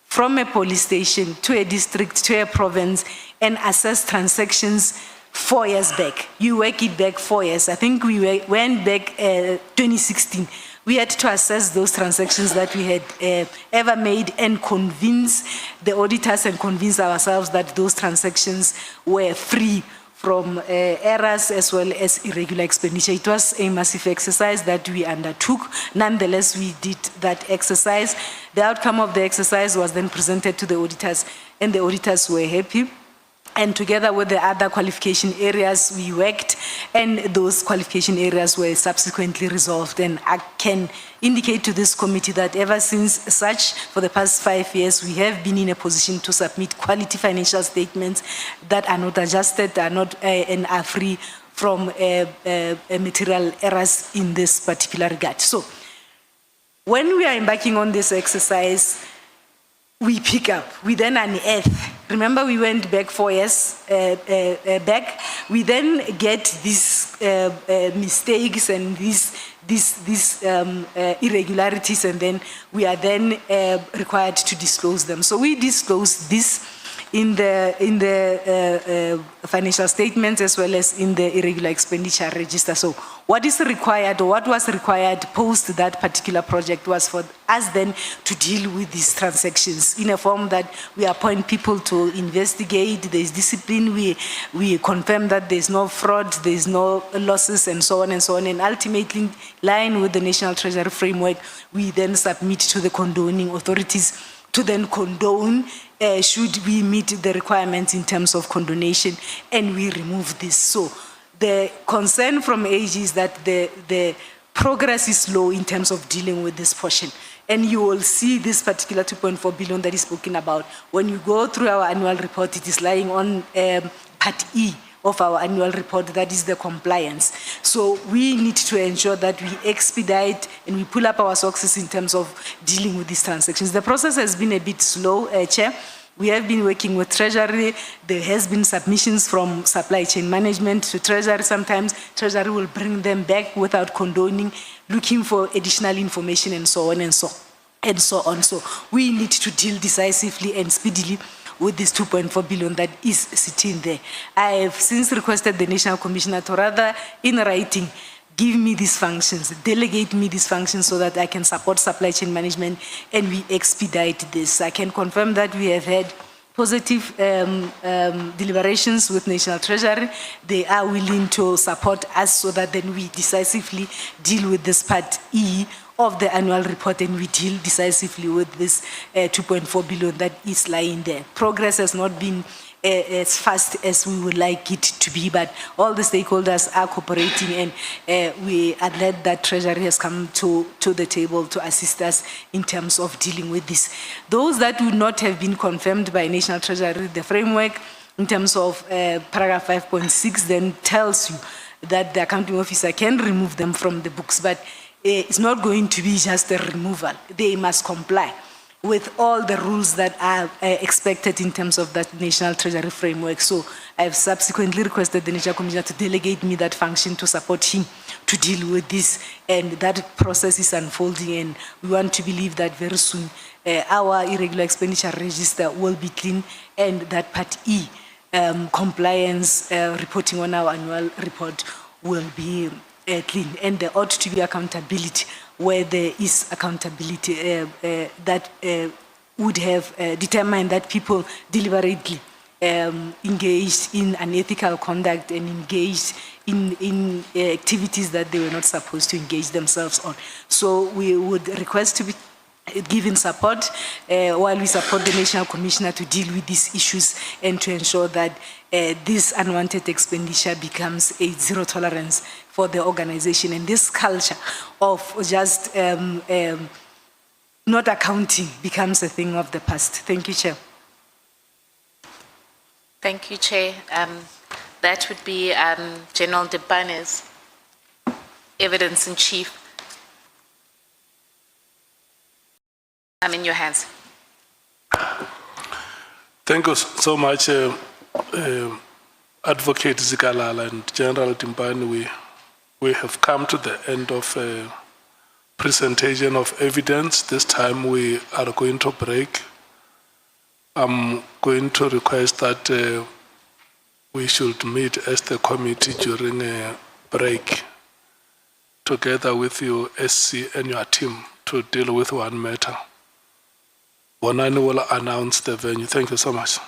from a police station to a district to a province and assess transactions 4 years back. You work it back 4 years. I think we went back 2016. We had to assess those transactions that we had ever made and convince the auditors and convince ourselves that those transactions were free from errors as well as irregular expenditure. It was a massive exercise that we undertook. Nonetheless, we did that exercise. The outcome of the exercise was then presented to the auditors, and the auditors were happy. And together with the other qualification areas, we worked, and those qualification areas were subsequently resolved. And I can indicate to this committee that ever since such, for the past 5 years, we have been in a position to submit quality financial statements that are not adjusted, are not and are free from material errors in this particular regard. So, when we are embarking on this exercise, we pick up, we then unearth. Remember, we went back 4 years back. We then get these mistakes and these irregularities, and then we are then required to disclose them. So we disclose this in the financial statements as well as in the irregular expenditure register. So what is required, or what was required post that particular project, was for us then to deal with these transactions in a form that we appoint people to investigate, there's discipline, we confirm that there's no fraud, there's no losses, and so on and so on. And ultimately, in line with the National Treasury Framework, we then submit to the condoning authorities to then condone should we meet the requirements in terms of condonation, and we remove this. So the concern from AG is that the progress is slow in terms of dealing with this portion. And you will see this particular 2.4 billion that is spoken about. When you go through our annual report, it is lying on Part E of our annual report, that is the compliance. So we need to ensure that we expedite and we pull up our socks in terms of dealing with these transactions. The process has been a bit slow, Chair. We have been working with Treasury. There has been submissions from supply chain management to Treasury. Sometimes Treasury will bring them back without condoning, looking for additional information, and so on and so on. So we need to deal decisively and speedily with this 2.4 billion that is sitting there. I have since requested the National Commissioner to rather, in writing, give me these functions, delegate me these functions so that I can support supply chain management and we expedite this. I can confirm that we have had positive deliberations with National Treasury. They are willing to support us so that then we decisively deal with this Part E of the annual report, and we deal decisively with this 2.4 billion that is lying there. Progress has not been as fast as we would like it to be, but all the stakeholders are cooperating, and we are glad that Treasury has come to the table to assist us in terms of dealing with this. Those that would not have been confirmed by National Treasury, the framework in terms of paragraph 5.6 then tells you that the accounting officer can remove them from the books, but it's not going to be just a removal. They must comply with all the rules that are expected in terms of that National Treasury Framework. So I have subsequently requested the National Commissioner to delegate me that function to support him to deal with this, and that process is unfolding, and we want to believe that very soon our irregular expenditure register will be clean, and that Part E compliance reporting on our annual report will be clean, and there ought to be accountability where there is accountability that would have determined that people deliberately engaged in unethical conduct and engaged in activities that they were not supposed to engage themselves on. So we would request to be given support while we support the National Commissioner to deal with these issues and to ensure that this unwanted expenditure becomes a zero tolerance for the organization, and this culture of just not accounting becomes a thing of the past. Thank you, Chair. Thank you, Chair. That would be General Debanes. evidence in chief. I'm in your hands. Thank you so much, Advocate Zikalala and General Timpani. We have come to the end of presentation of evidence. This time we are going to break. I'm going to request that we should meet as the committee during a break together with you, SC, and your team to deal with one matter. Bonani will announce the venue. Thank you so much.